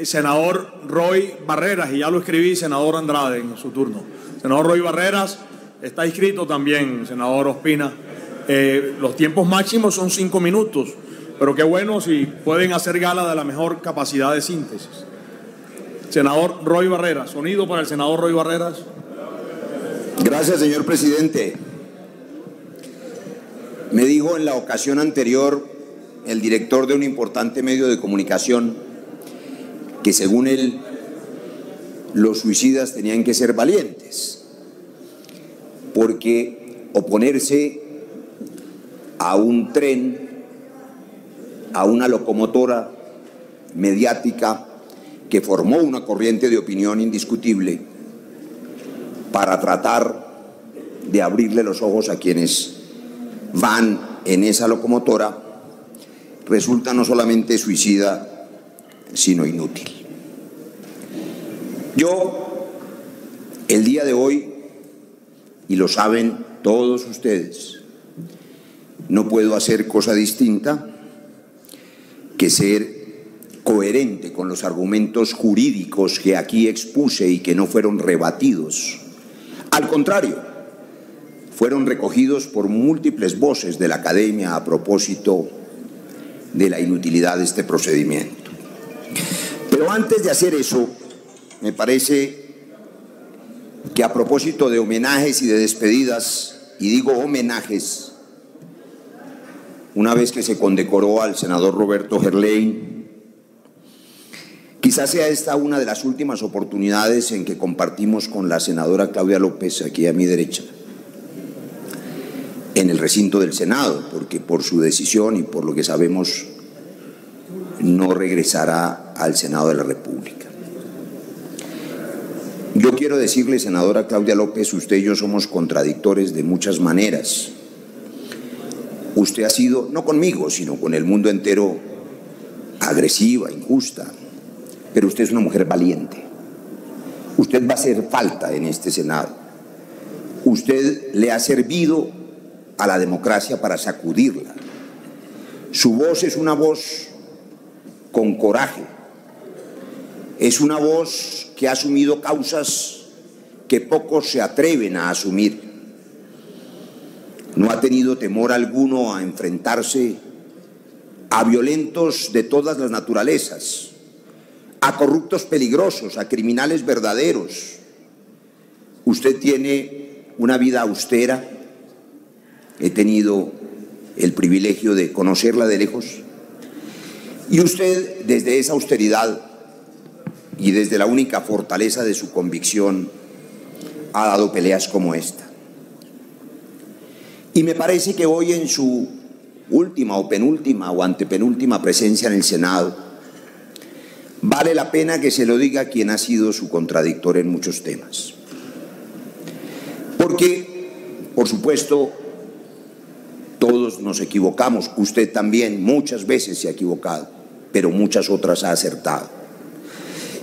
senador Roy Barreras, y ya lo escribí, senador Andrade en su turno. Senador Roy Barreras, está inscrito también, senador Ospina. Los tiempos máximos son 5 minutos, pero qué bueno si pueden hacer gala de la mejor capacidad de síntesis. Senador Roy Barreras, sonido para el senador Roy Barreras. Gracias, señor presidente. Me dijo en la ocasión anterior el director de un importante medio de comunicación que según él los suicidas tenían que ser valientes, porque oponerse a un tren, a una locomotora mediática que formó una corriente de opinión indiscutible para tratar de abrirle los ojos a quienes van en esa locomotora, resulta no solamente suicida, sino inútil. Yo, el día de hoy, y lo saben todos ustedes, no puedo hacer cosa distinta que ser coherente con los argumentos jurídicos que aquí expuse y que no fueron rebatidos. Al contrario, fueron recogidos por múltiples voces de la academia a propósito de la inutilidad de este procedimiento. Pero antes de hacer eso, me parece que a propósito de homenajes y de despedidas, y digo homenajes, una vez que se condecoró al senador Roberto Gerlain, quizás sea esta una de las últimas oportunidades en que compartimos con la senadora Claudia López, aquí a mi derecha, en el recinto del Senado, porque por su decisión y por lo que sabemos no regresará al Senado de la República. Yo quiero decirle, senadora Claudia López, usted y yo somos contradictores de muchas maneras. Usted ha sido, no conmigo, sino con el mundo entero, agresiva, injusta, pero usted es una mujer valiente. Usted va a hacer falta en este Senado. Usted le ha servido a la democracia para sacudirla. Su voz es una voz con coraje. Es una voz que ha asumido causas que pocos se atreven a asumir. No ha tenido temor alguno a enfrentarse a violentos de todas las naturalezas, a corruptos peligrosos, a criminales verdaderos. Usted tiene una vida austera. He tenido el privilegio de conocerla de lejos. Y usted, desde esa austeridad y desde la única fortaleza de su convicción, ha dado peleas como esta. Y me parece que hoy, en su última o penúltima o antepenúltima presencia en el Senado, vale la pena que se lo diga a quien ha sido su contradictor en muchos temas. Porque, por supuesto, todos nos equivocamos. Usted también muchas veces se ha equivocado, pero muchas otras ha acertado.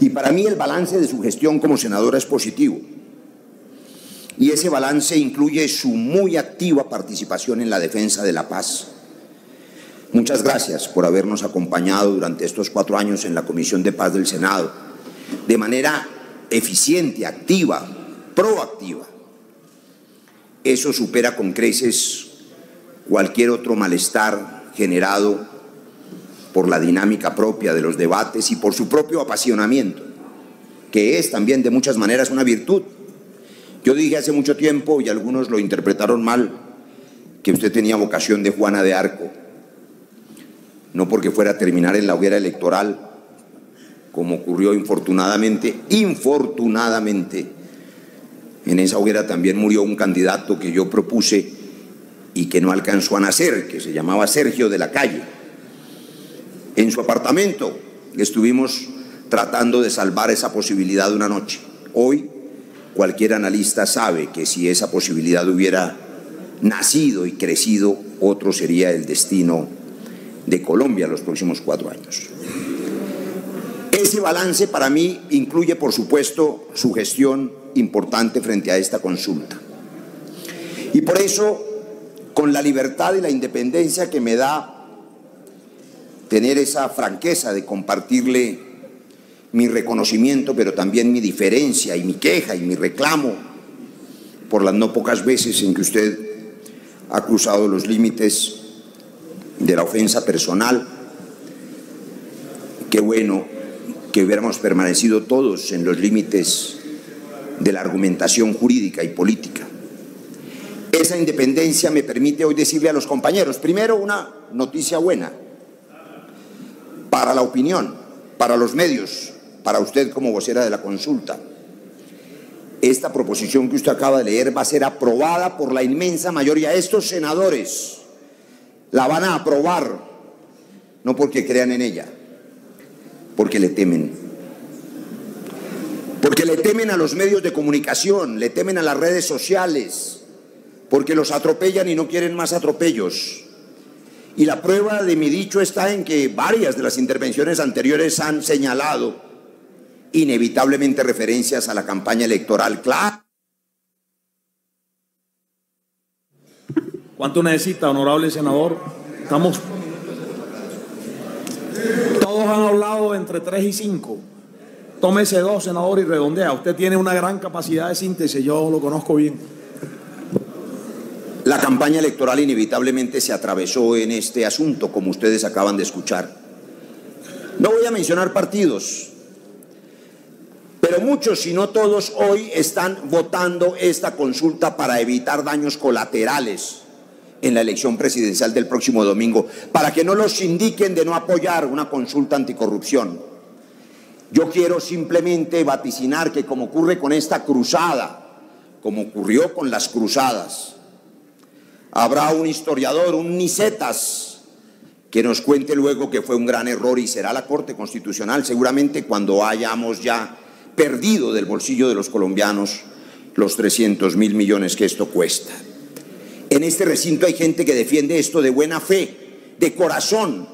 Y para mí el balance de su gestión como senadora es positivo. Y ese balance incluye su muy activa participación en la defensa de la paz. Muchas gracias por habernos acompañado durante estos 4 años en la Comisión de Paz del Senado, de manera eficiente, activa, proactiva. Eso supera con creces cualquier otro malestar generado por la dinámica propia de los debates y por su propio apasionamiento, que es también de muchas maneras una virtud. Yo dije hace mucho tiempo, y algunos lo interpretaron mal, que usted tenía vocación de Juana de Arco, no porque fuera a terminar en la hoguera electoral, como ocurrió infortunadamente, en esa hoguera también murió un candidato que yo propuse y que no alcanzó a nacer, que se llamaba Sergio de la Calle. En su apartamento estuvimos tratando de salvar esa posibilidad de una noche. Hoy cualquier analista sabe que si esa posibilidad hubiera nacido y crecido, otro sería el destino de Colombia en los próximos 4 años. Ese balance para mí incluye, por supuesto, su gestión importante frente a esta consulta. Y por eso, con la libertad y la independencia que me da tener esa franqueza de compartirle mi reconocimiento, pero también mi diferencia y mi queja y mi reclamo por las no pocas veces en que usted ha cruzado los límites de la ofensa personal. Qué bueno que hubiéramos permanecido todos en los límites de la argumentación jurídica y política. Esa independencia me permite hoy decirle a los compañeros, primero, una noticia buena para la opinión, para los medios, para usted como vocera de la consulta. esta proposición que usted acaba de leer va a ser aprobada por la inmensa mayoría. Estos senadores la van a aprobar, no porque crean en ella, porque le temen. Porque le temen a los medios de comunicación, le temen a las redes sociales, porque los atropellan y no quieren más atropellos. Y la prueba de mi dicho está en que varias de las intervenciones anteriores han señalado inevitablemente referencias a la campaña electoral. Claro. ¿Cuánto necesita, honorable senador? Estamos... Todos han hablado entre 3 y 5. Tómese 2, senador, y redondea. Usted tiene una gran capacidad de síntesis, yo lo conozco bien. La campaña electoral inevitablemente se atravesó en este asunto, como ustedes acaban de escuchar. No voy a mencionar partidos, pero muchos, si no todos, hoy están votando esta consulta para evitar daños colaterales en la elección presidencial del próximo domingo, para que no los indiquen de no apoyar una consulta anticorrupción. Yo quiero simplemente vaticinar que, como ocurre con esta cruzada, como ocurrió con las cruzadas, habrá un historiador, un Nicetas, que nos cuente luego que fue un gran error, y será la Corte Constitucional seguramente cuando hayamos ya perdido del bolsillo de los colombianos los 300.000 millones que esto cuesta. En este recinto hay gente que defiende esto de buena fe, de corazón.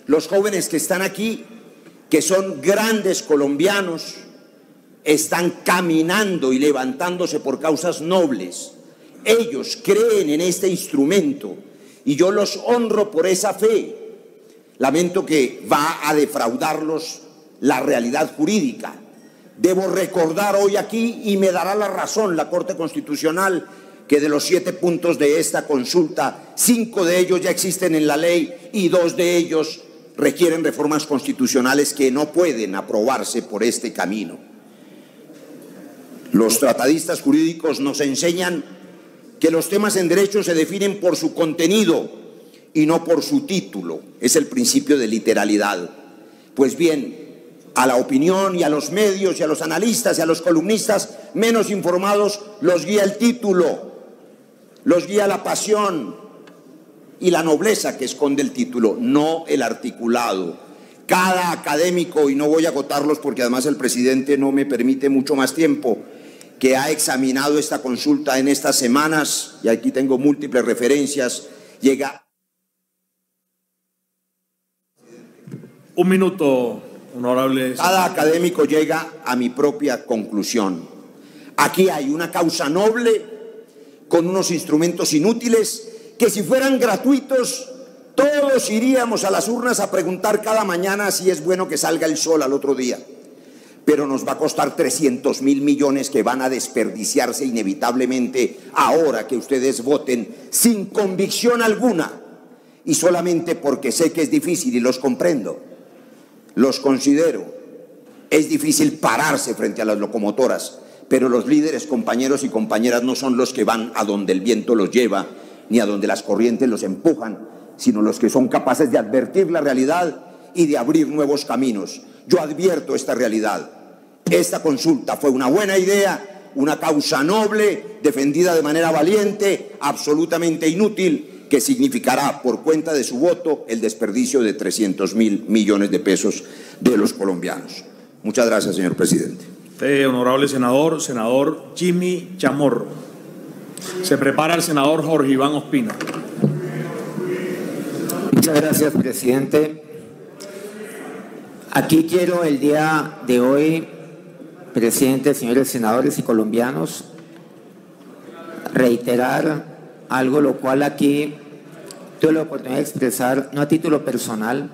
Los jóvenes que están aquí, que son grandes colombianos, están caminando y levantándose por causas nobles. Ellos creen en este instrumento y yo los honro por esa fe. Lamento que va a defraudarlos la realidad jurídica. Debo recordar hoy aquí, y me dará la razón la Corte Constitucional, que de los 7 puntos de esta consulta, 5 de ellos ya existen en la ley y 2 de ellos requieren reformas constitucionales que no pueden aprobarse por este camino. Los tratadistas jurídicos nos enseñan que los temas en derecho se definen por su contenido y no por su título. Es el principio de literalidad. Pues bien, a la opinión y a los medios y a los analistas y a los columnistas menos informados los guía el título, los guía la pasión y la nobleza que esconde el título, no el articulado. Cada académico, y no voy a agotarlos porque además el presidente no me permite mucho más tiempo, que ha examinado esta consulta en estas semanas, y aquí tengo múltiples referencias, llega... Un minuto, honorable. Cada académico llega a mi propia conclusión. Aquí hay una causa noble con unos instrumentos inútiles que, si fueran gratuitos, todos iríamos a las urnas a preguntar cada mañana si es bueno que salga el sol al otro día. Pero nos va a costar 300.000 millones que van a desperdiciarse inevitablemente ahora que ustedes voten sin convicción alguna y solamente porque sé que es difícil y los comprendo, los considero. Es difícil pararse frente a las locomotoras, pero los líderes, compañeros y compañeras, no son los que van a donde el viento los lleva ni a donde las corrientes los empujan, sino los que son capaces de advertir la realidad y de abrir nuevos caminos. Yo advierto esta realidad. Esta consulta fue una buena idea, una causa noble, defendida de manera valiente, absolutamente inútil, que significará por cuenta de su voto el desperdicio de 300.000 millones de pesos de los colombianos. Muchas gracias, señor presidente. Honorable senador, senador Jimmy Chamorro. Se prepara el senador Jorge Iván Ospina. Muchas gracias, presidente. Aquí quiero el día de hoy, presidente, señores senadores y colombianos, reiterar algo lo cual aquí tuve la oportunidad de expresar, no a título personal,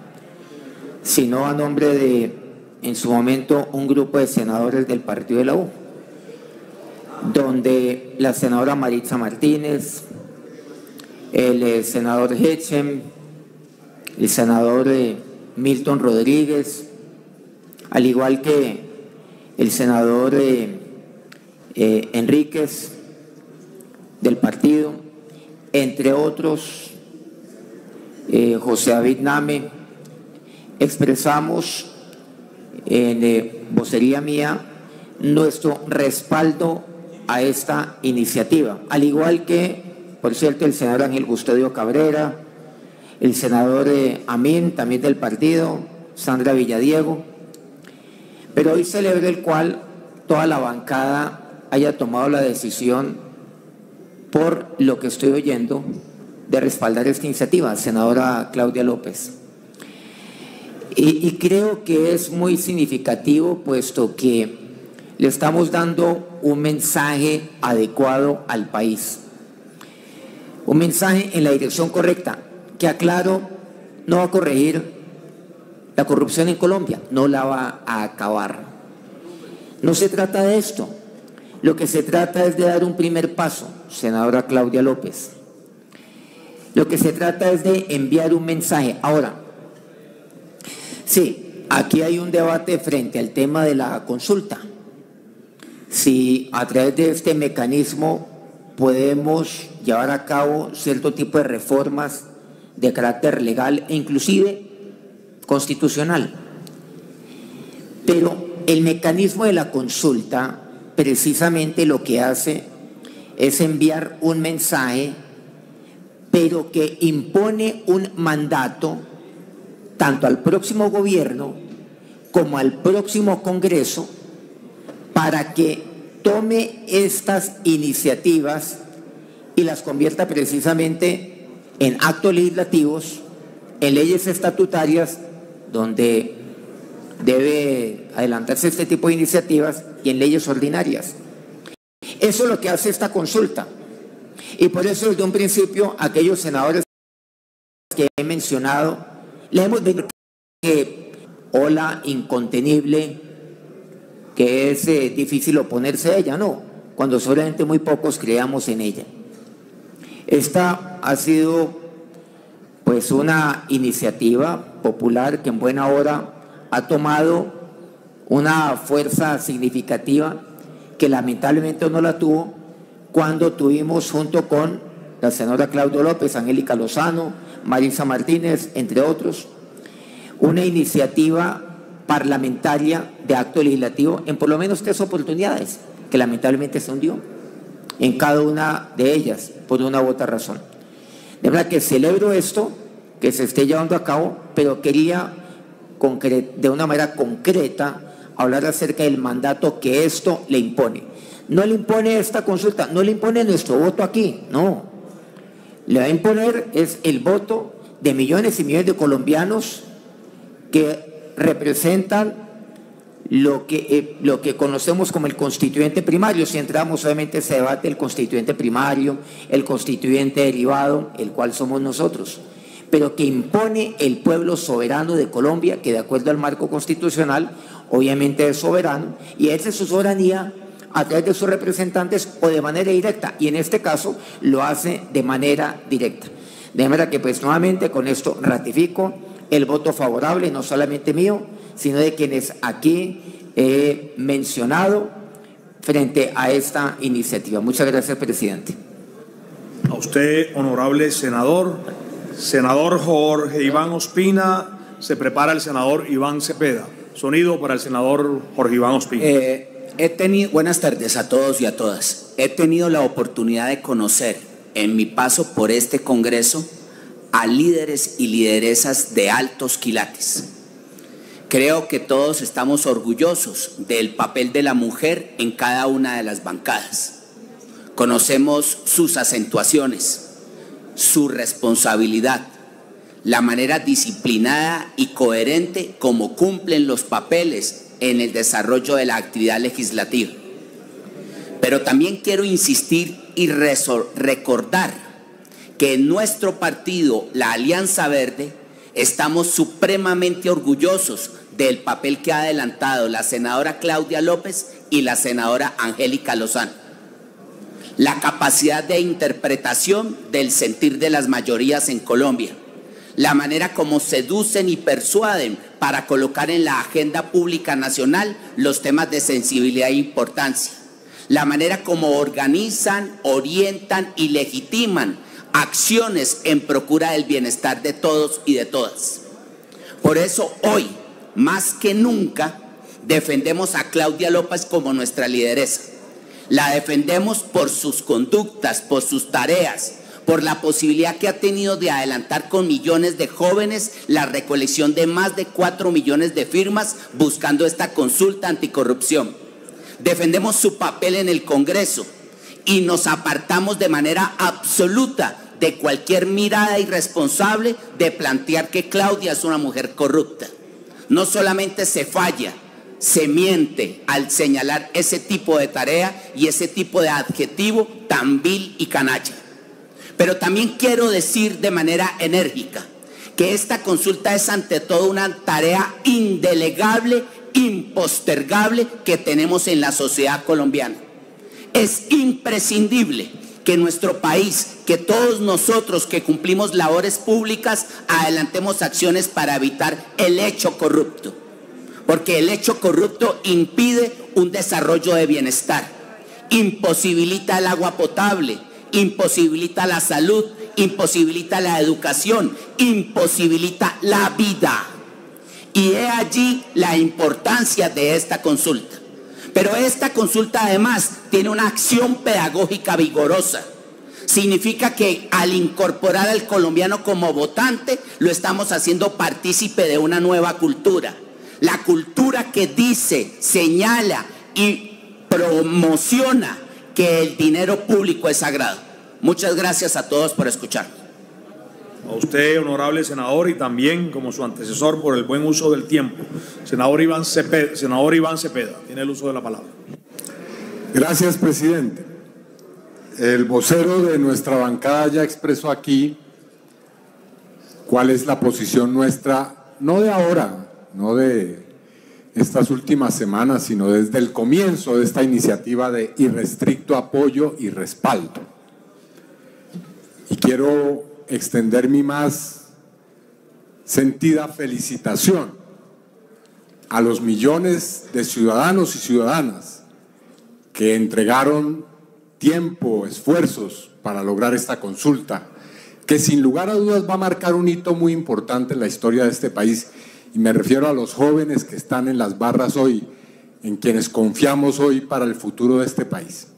sino a nombre de, en su momento, un grupo de senadores del partido de la U, donde la senadora Maritza Martínez, el senador Hetchem, el senador Milton Rodríguez, al igual que el senador Enríquez del partido, entre otros, José David Name, expresamos en vocería mía nuestro respaldo a esta iniciativa, al igual que, por cierto, el senador Ángel Custodio Cabrera, el senador Amin, también del partido, Sandra Villadiego, pero hoy celebro el cual toda la bancada haya tomado la decisión, por lo que estoy oyendo, de respaldar esta iniciativa, senadora Claudia López. Y creo que es muy significativo, puesto que le estamos dando un mensaje adecuado al país, un mensaje en la dirección correcta, que, aclaro, no va a corregir la corrupción en Colombia, no la va a acabar. No se trata de esto. Lo que se trata es de dar un primer paso, senadora Claudia López. Lo que se trata es de enviar un mensaje. Ahora, sí, aquí hay un debate frente al tema de la consulta. Si a través de este mecanismo podemos llevar a cabo cierto tipo de reformas de carácter legal e inclusive constitucional. Pero el mecanismo de la consulta precisamente lo que hace es enviar un mensaje, pero que impone un mandato tanto al próximo gobierno como al próximo Congreso para que tome estas iniciativas y las convierta precisamente en actos legislativos, en leyes estatutarias, donde debe adelantarse este tipo de iniciativas, y en leyes ordinarias. Eso es lo que hace esta consulta. Y por eso, desde un principio, aquellos senadores que he mencionado, le hemos dicho que ola incontenible, que es difícil oponerse a ella, no, cuando solamente muy pocos creamos en ella. Esta ha sido pues una iniciativa popular que en buena hora ha tomado una fuerza significativa que lamentablemente no la tuvo cuando tuvimos, junto con la senadora Claudia López, Angélica Lozano, Marisa Martínez, entre otros, una iniciativa parlamentaria de acto legislativo en por lo menos 3 oportunidades, que lamentablemente se hundió en cada una de ellas por una u otra razón. De verdad que celebro esto, que se esté llevando a cabo, pero quería de una manera concreta hablar acerca del mandato que esto le impone. No le impone esta consulta, no le impone nuestro voto aquí, no. Le va a imponer es el voto de millones y millones de colombianos que representan lo que conocemos como el constituyente primario. Si entramos, obviamente se debate el constituyente primario, el constituyente derivado, el cual somos nosotros, pero que impone el pueblo soberano de Colombia, que de acuerdo al marco constitucional, obviamente es soberano, y ejerce su soberanía a través de sus representantes o de manera directa, y en este caso lo hace de manera directa. De manera que, pues, nuevamente con esto ratifico el voto favorable, no solamente mío, sino de quienes aquí he mencionado frente a esta iniciativa. Muchas gracias, presidente. A usted, honorable senador. Senador Jorge Iván Ospina, se prepara el senador Iván Cepeda. Sonido para el senador Jorge Iván Ospina. Buenas tardes a todos y a todas. He tenido la oportunidad de conocer en mi paso por este Congreso a líderes y lideresas de altos quilates. Creo que todos estamos orgullosos del papel de la mujer en cada una de las bancadas. Conocemos sus acentuaciones, su responsabilidad, la manera disciplinada y coherente como cumplen los papeles en el desarrollo de la actividad legislativa. Pero también quiero insistir y recordar que en nuestro partido, la Alianza Verde, estamos supremamente orgullosos del papel que ha adelantado la senadora Claudia López y la senadora Angélica Lozano. La capacidad de interpretación del sentir de las mayorías en Colombia, la manera como seducen y persuaden para colocar en la agenda pública nacional los temas de sensibilidad e importancia, la manera como organizan, orientan y legitiman acciones en procura del bienestar de todos y de todas. Por eso hoy, más que nunca, defendemos a Claudia López como nuestra lideresa. La defendemos por sus conductas, por sus tareas, por la posibilidad que ha tenido de adelantar con millones de jóvenes la recolección de más de 4 millones de firmas buscando esta consulta anticorrupción. Defendemos su papel en el Congreso y nos apartamos de manera absoluta de cualquier mirada irresponsable de plantear que Claudia es una mujer corrupta. No solamente se falla, se miente al señalar ese tipo de tarea y ese tipo de adjetivo tan vil y canalla. Pero también quiero decir de manera enérgica que esta consulta es ante todo una tarea indelegable, impostergable que tenemos en la sociedad colombiana. Es imprescindible que nuestro país, que todos nosotros que cumplimos labores públicas, adelantemos acciones para evitar el hecho corrupto. Porque el hecho corrupto impide un desarrollo de bienestar, imposibilita el agua potable, imposibilita la salud, imposibilita la educación, imposibilita la vida. Y he allí la importancia de esta consulta. Pero esta consulta además tiene una acción pedagógica vigorosa. Significa que al incorporar al colombiano como votante, lo estamos haciendo partícipe de una nueva cultura. La cultura que dice, señala y promociona que el dinero público es sagrado. Muchas gracias a todos por escucharme. A usted, honorable senador, y también como su antecesor por el buen uso del tiempo. Senador Iván Cepeda, tiene el uso de la palabra. Gracias, presidente. El vocero de nuestra bancada ya expresó aquí cuál es la posición nuestra, no de ahora, no de estas últimas semanas, sino desde el comienzo de esta iniciativa de irrestricto apoyo y respaldo. Y quiero extender mi más sentida felicitación a los millones de ciudadanos y ciudadanas que entregaron tiempo, esfuerzos para lograr esta consulta, que sin lugar a dudas va a marcar un hito muy importante en la historia de este país. Y me refiero a los jóvenes que están en las barras hoy, en quienes confiamos hoy para el futuro de este país.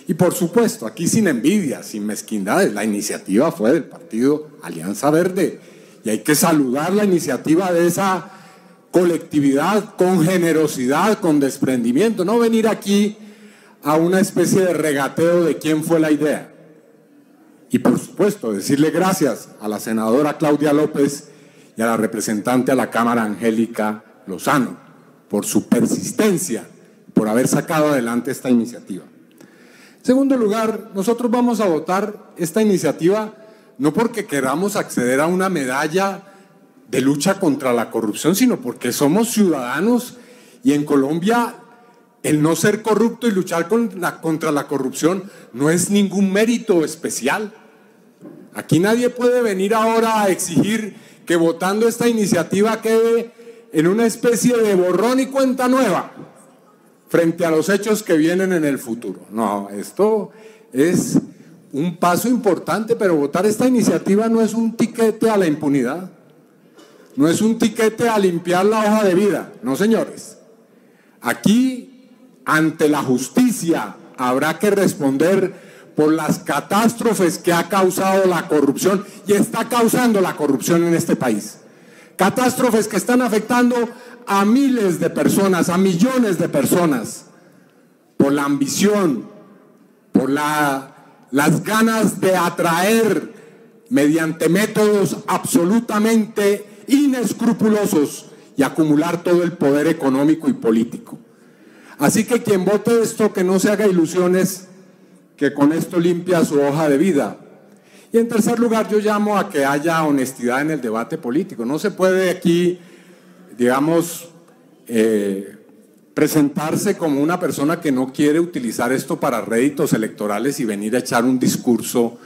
Y por supuesto, aquí sin envidia, sin mezquindades, la iniciativa fue del partido Alianza Verde. Y hay que saludar la iniciativa de esa colectividad con generosidad, con desprendimiento. No venir aquí a una especie de regateo de quién fue la idea. Y por supuesto, decirle gracias a la senadora Claudia López y a la representante a la Cámara Angélica Lozano por su persistencia, por haber sacado adelante esta iniciativa. En segundo lugar, nosotros vamos a votar esta iniciativa no porque queramos acceder a una medalla de lucha contra la corrupción, sino porque somos ciudadanos y en Colombia el no ser corrupto y luchar contra la corrupción no es ningún mérito especial. Aquí nadie puede venir ahora a exigir que votando esta iniciativa quede en una especie de borrón y cuenta nueva frente a los hechos que vienen en el futuro. No, esto es un paso importante, pero votar esta iniciativa no es un tiquete a la impunidad, no es un tiquete a limpiar la hoja de vida, no señores. Aquí, ante la justicia, habrá que responder por las catástrofes que ha causado la corrupción y está causando la corrupción en este país. Catástrofes que están afectando a miles de personas, a millones de personas, por la ambición, por las ganas de atraer mediante métodos absolutamente inescrupulosos y acumular todo el poder económico y político. Así que quien vote esto, que no se haga ilusiones, que con esto limpia su hoja de vida. Y en tercer lugar, yo llamo a que haya honestidad en el debate político. No se puede aquí, digamos, presentarse como una persona que no quiere utilizar esto para réditos electorales y venir a echar un discurso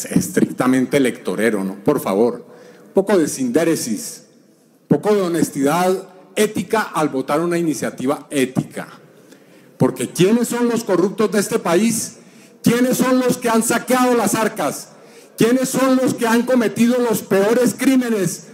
estrictamente electorero, ¿no? Por favor, un poco de sindéresis, un poco de honestidad ética al votar una iniciativa ética. Porque ¿quiénes son los corruptos de este país? ¿Quiénes son los que han saqueado las arcas? ¿Quiénes son los que han cometido los peores crímenes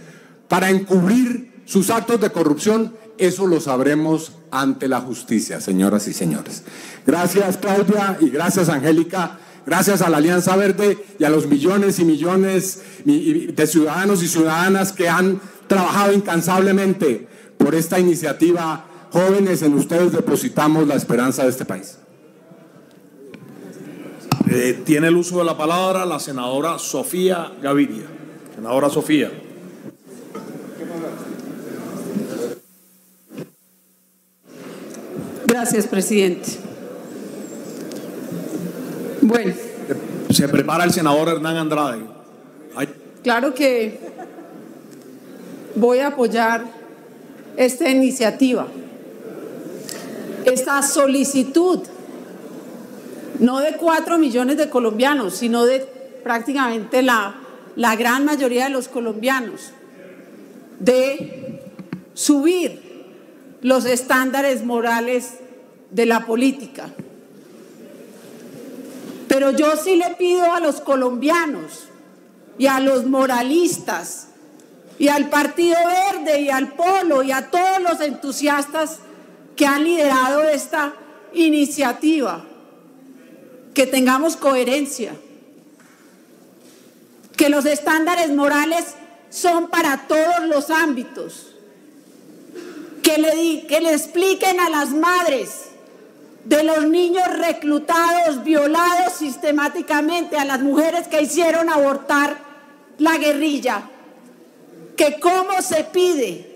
para encubrir sus actos de corrupción? Eso lo sabremos ante la justicia, señoras y señores. Gracias, Claudia, y gracias, Angélica. Gracias a la Alianza Verde y a los millones y millones de ciudadanos y ciudadanas que han trabajado incansablemente por esta iniciativa. Jóvenes, en ustedes depositamos la esperanza de este país. Tiene el uso de la palabra la senadora Sofía Gaviria. Senadora Sofía. Gracias, presidente. Bueno. Se prepara el senador Hernán Andrade. Claro que voy a apoyar esta iniciativa, esta solicitud, no de 4 millones de colombianos, sino de prácticamente la gran mayoría de los colombianos, de subir los estándares morales de la política. Pero yo sí le pido a los colombianos y a los moralistas y al Partido Verde y al Polo y a todos los entusiastas que han liderado esta iniciativa, que tengamos coherencia, que los estándares morales son para todos los ámbitos, que le expliquen a las madres de los niños reclutados, violados sistemáticamente, a las mujeres que hicieron abortar la guerrilla, que cómo se pide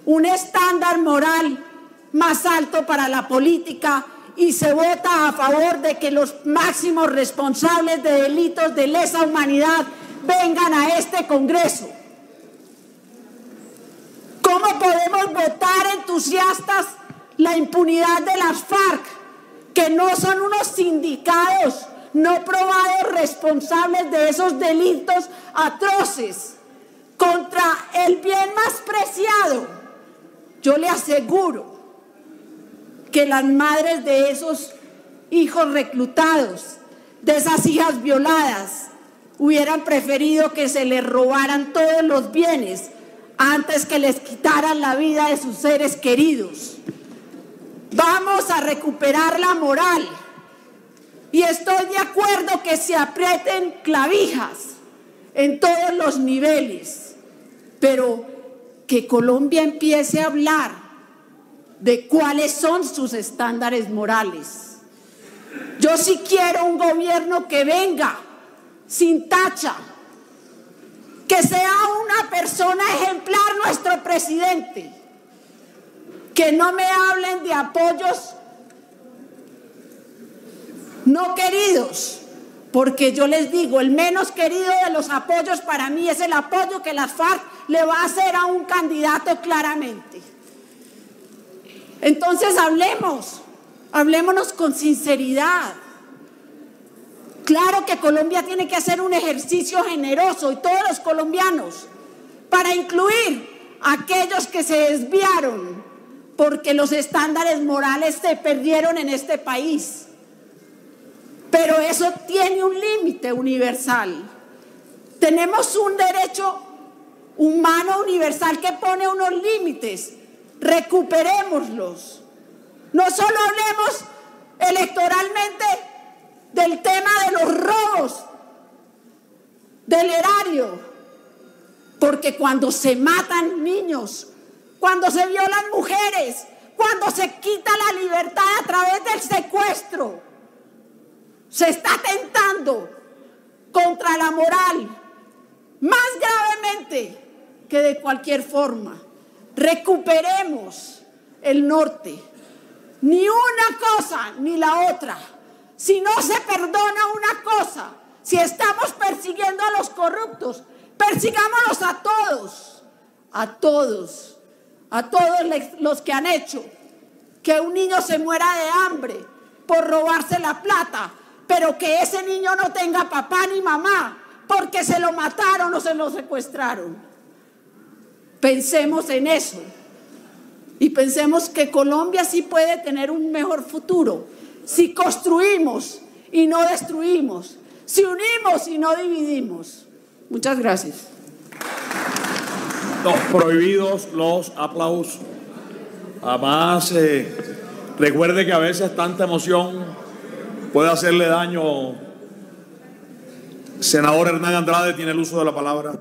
un estándar moral más alto para la política y se vota a favor de que los máximos responsables de delitos de lesa humanidad vengan a este Congreso. ¿Cómo podemos votar entusiastas la impunidad de las FARC, que no son unos sindicados no probados responsables de esos delitos atroces contra el bien más preciado? Yo le aseguro que las madres de esos hijos reclutados, de esas hijas violadas, hubieran preferido que se les robaran todos los bienes antes que les quitaran la vida de sus seres queridos. Vamos a recuperar la moral y estoy de acuerdo que se aprieten clavijas en todos los niveles, pero que Colombia empiece a hablar de cuáles son sus estándares morales. Yo sí quiero un gobierno que venga sin tacha, que sea una persona ejemplar nuestro presidente, que no me hablen de apoyos no queridos, porque yo les digo, el menos querido de los apoyos para mí es el apoyo que las FARC le va a hacer a un candidato claramente. Entonces hablémonos con sinceridad. Claro que Colombia tiene que hacer un ejercicio generoso, y todos los colombianos, para incluir a aquellos que se desviaron, porque los estándares morales se perdieron en este país. Pero eso tiene un límite universal. Tenemos un derecho humano universal que pone unos límites. Recuperémoslos. No solo hablemos electoralmente del tema de los robos del erario, porque cuando se matan niños, cuando se violan mujeres, cuando se quita la libertad a través del secuestro, se está atentando contra la moral más gravemente que de cualquier forma. Recuperemos el norte. Ni una cosa ni la otra. Si no se perdona una cosa, si estamos persiguiendo a los corruptos, persigámonos a todos, a todos, a todos los que han hecho que un niño se muera de hambre por robarse la plata, pero que ese niño no tenga papá ni mamá porque se lo mataron o se lo secuestraron. Pensemos en eso y pensemos que Colombia sí puede tener un mejor futuro si construimos y no destruimos, si unimos y no dividimos. Muchas gracias. Prohibidos los aplausos. Además, recuerde que a veces tanta emoción puede hacerle daño. Senador Hernán Andrade tiene el uso de la palabra.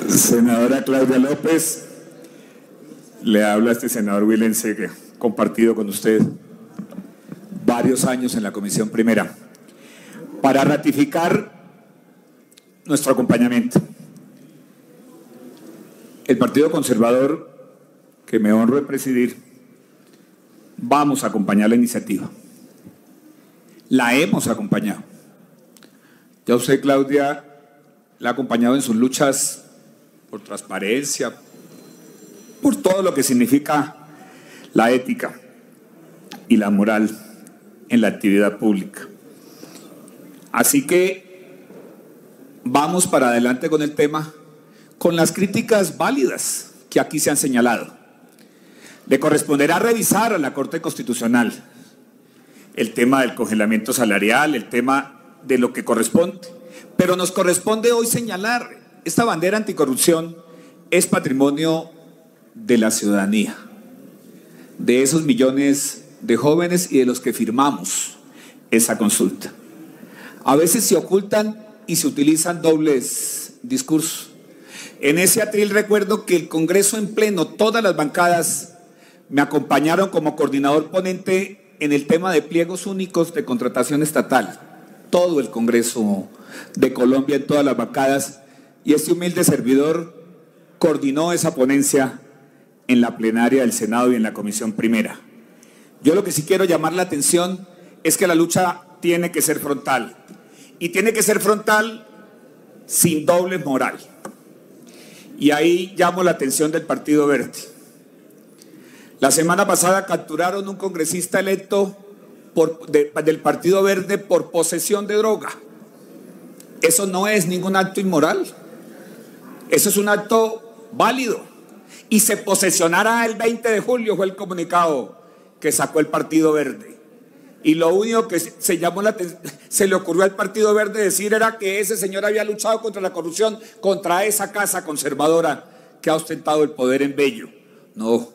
Senadora Claudia López, le habla este senador huilense que he compartido con usted varios años en la Comisión Primera, para ratificar nuestro acompañamiento. El Partido Conservador, que me honro de presidir, vamos a acompañar la iniciativa. La hemos acompañado. Ya usted, Claudia, la ha acompañado en sus luchas por transparencia, por todo lo que significa la ética y la moral en la actividad pública. Así que vamos para adelante con el tema, con las críticas válidas que aquí se han señalado. Le corresponderá revisar a la Corte Constitucional el tema del congelamiento salarial, el tema de lo que corresponde, pero nos corresponde hoy señalar: esta bandera anticorrupción es patrimonio de la ciudadanía, de esos millones de jóvenes y de los que firmamos esa consulta. A veces se ocultan y se utilizan dobles discursos. En ese atril recuerdo que el Congreso en pleno, todas las bancadas me acompañaron como coordinador ponente en el tema de pliegos únicos de contratación estatal. Todo el Congreso de Colombia, en todas las bancadas, y este humilde servidor coordinó esa ponencia en la plenaria del Senado y en la Comisión Primera. Yo lo que sí quiero llamar la atención es que la lucha tiene que ser frontal, y tiene que ser frontal sin doble moral. Y ahí llamo la atención del Partido Verde. La semana pasada capturaron un congresista electo del Partido Verde por posesión de droga. Eso no es ningún acto inmoral. Eso es un acto válido. Y se posesionará el 20 de julio, fue el comunicado que sacó el Partido Verde. Y lo único que se le ocurrió al Partido Verde decir era que ese señor había luchado contra la corrupción, contra esa casa conservadora que ha ostentado el poder en Bello. No,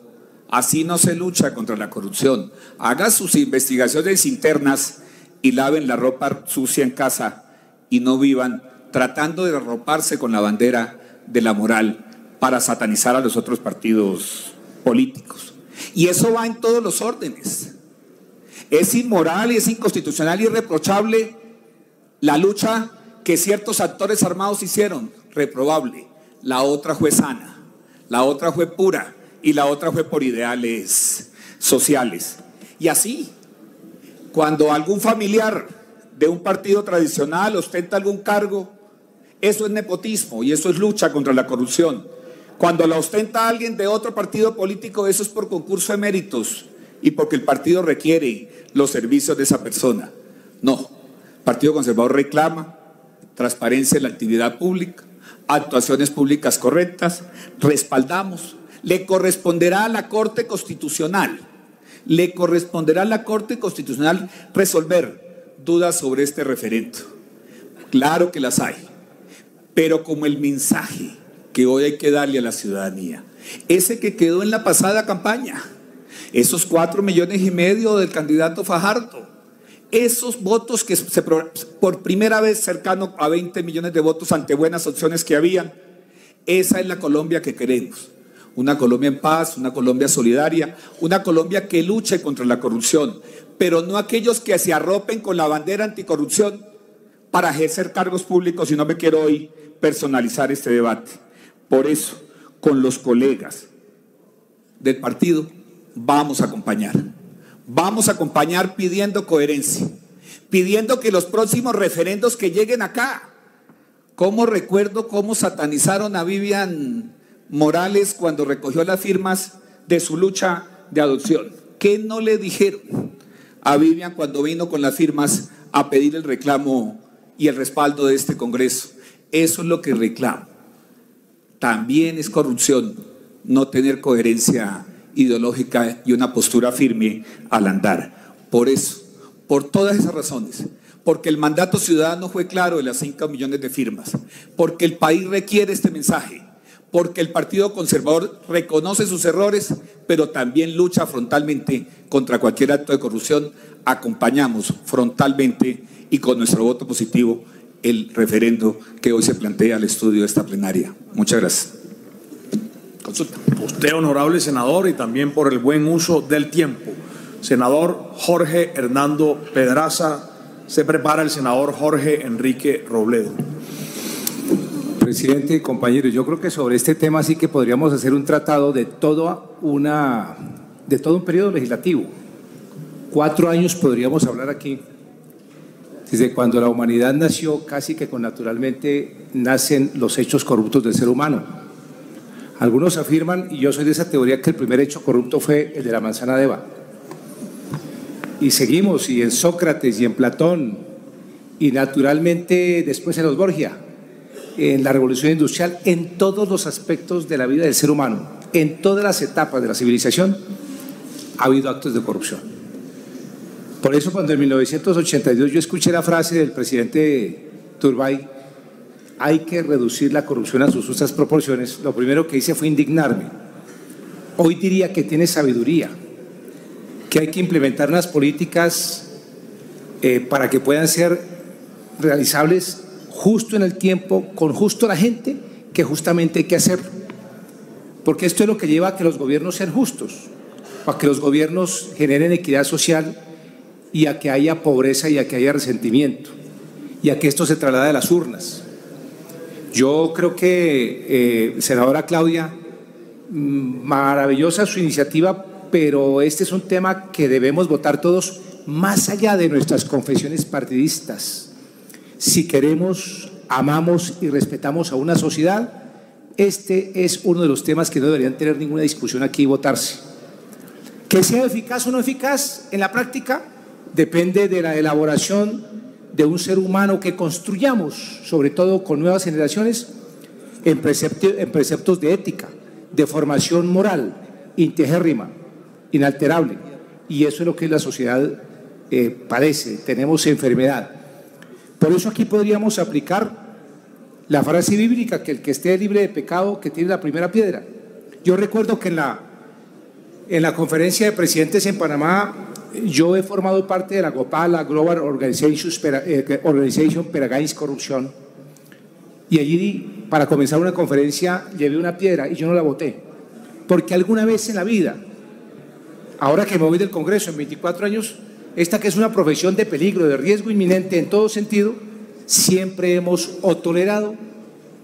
así no se lucha contra la corrupción. Haga sus investigaciones internas y laven la ropa sucia en casa y no vivan tratando de arroparse con la bandera de la moral para satanizar a los otros partidos políticos. Y eso va en todos los órdenes. Es inmoral y es inconstitucional y irreprochable la lucha que ciertos actores armados hicieron, reprobable. La otra fue sana, la otra fue pura y la otra fue por ideales sociales. Y así, cuando algún familiar de un partido tradicional ostenta algún cargo, eso es nepotismo y eso es lucha contra la corrupción. Cuando la ostenta alguien de otro partido político, eso es por concurso de méritos y porque el partido requiere los servicios de esa persona. No, el Partido Conservador reclama transparencia en la actividad pública, actuaciones públicas correctas, respaldamos. Le corresponderá a la Corte Constitucional, resolver dudas sobre este referendo. Claro que las hay, pero como el mensaje que hoy hay que darle a la ciudadanía, ese que quedó en la pasada campaña, esos 4,5 millones del candidato Fajardo, esos votos que por primera vez cercano a 20 millones de votos ante buenas opciones que habían, esa es la Colombia que queremos. Una Colombia en paz, una Colombia solidaria, una Colombia que luche contra la corrupción, pero no aquellos que se arropen con la bandera anticorrupción para ejercer cargos públicos, y no me quiero hoy personalizar este debate. Por eso, con los colegas del partido, vamos a acompañar pidiendo coherencia, pidiendo que los próximos referendos que lleguen acá, como recuerdo cómo satanizaron a Vivian Morales cuando recogió las firmas de su lucha de adopción. ¿Qué no le dijeron a Vivian cuando vino con las firmas a pedir el reclamo y el respaldo de este Congreso? Eso es lo que reclamo. También es corrupción no tener coherencia ideológica y una postura firme al andar. Por eso, por todas esas razones, porque el mandato ciudadano fue claro de las 5 millones de firmas, porque el país requiere este mensaje, porque el Partido Conservador reconoce sus errores, pero también lucha frontalmente contra cualquier acto de corrupción. Acompañamos frontalmente y con nuestro voto positivo el referendo que hoy se plantea al estudio de esta plenaria. Muchas gracias. Consulta. Usted, honorable senador, y también por el buen uso del tiempo. Senador Jorge Hernando Pedraza, se prepara el senador Jorge Enrique Robledo. Presidente y compañeros, yo creo que sobre este tema sí que podríamos hacer un tratado de todo un periodo legislativo. 4 años podríamos hablar aquí. Desde cuando la humanidad nació, casi que naturalmente nacen los hechos corruptos del ser humano. Algunos afirman, y yo soy de esa teoría, que el primer hecho corrupto fue el de la manzana de Eva. Y seguimos, y en Sócrates, y en Platón, y naturalmente después en los Borgia, en la Revolución Industrial, en todos los aspectos de la vida del ser humano, en todas las etapas de la civilización, ha habido actos de corrupción. Por eso cuando en 1982 yo escuché la frase del presidente Turbay, hay que reducir la corrupción a sus justas proporciones, lo primero que hice fue indignarme. Hoy diría que tiene sabiduría, que hay que implementar unas políticas para que puedan ser realizables justo en el tiempo, con justo la gente, que justamente hay que hacerlo. Porque esto es lo que lleva a que los gobiernos sean justos, a que los gobiernos generen equidad social y a que haya pobreza y a que haya resentimiento, y a que esto se traslade a las urnas. Yo creo que, senadora Claudia, maravillosa su iniciativa, pero este es un tema que debemos votar todos más allá de nuestras confesiones partidistas. Si queremos, amamos y respetamos a una sociedad, este es uno de los temas que no deberían tener ninguna discusión aquí y votarse. Que sea eficaz o no eficaz en la práctica depende de la elaboración de un ser humano que construyamos, sobre todo con nuevas generaciones, en preceptos de ética, de formación moral, integérrima, inalterable. Y eso es lo que la sociedad padece, tenemos enfermedad. Por eso aquí podríamos aplicar la frase bíblica, que el que esté libre de pecado, que tiene la primera piedra. Yo recuerdo que en la conferencia de presidentes en Panamá, yo he formado parte de la GOPAL, la Global Organization Against Corruption, y allí, para comenzar una conferencia, llevé una piedra y yo no la boté, porque alguna vez en la vida, ahora que me voy del Congreso en 24 años, esta que es una profesión de peligro, de riesgo inminente en todo sentido, siempre hemos o tolerado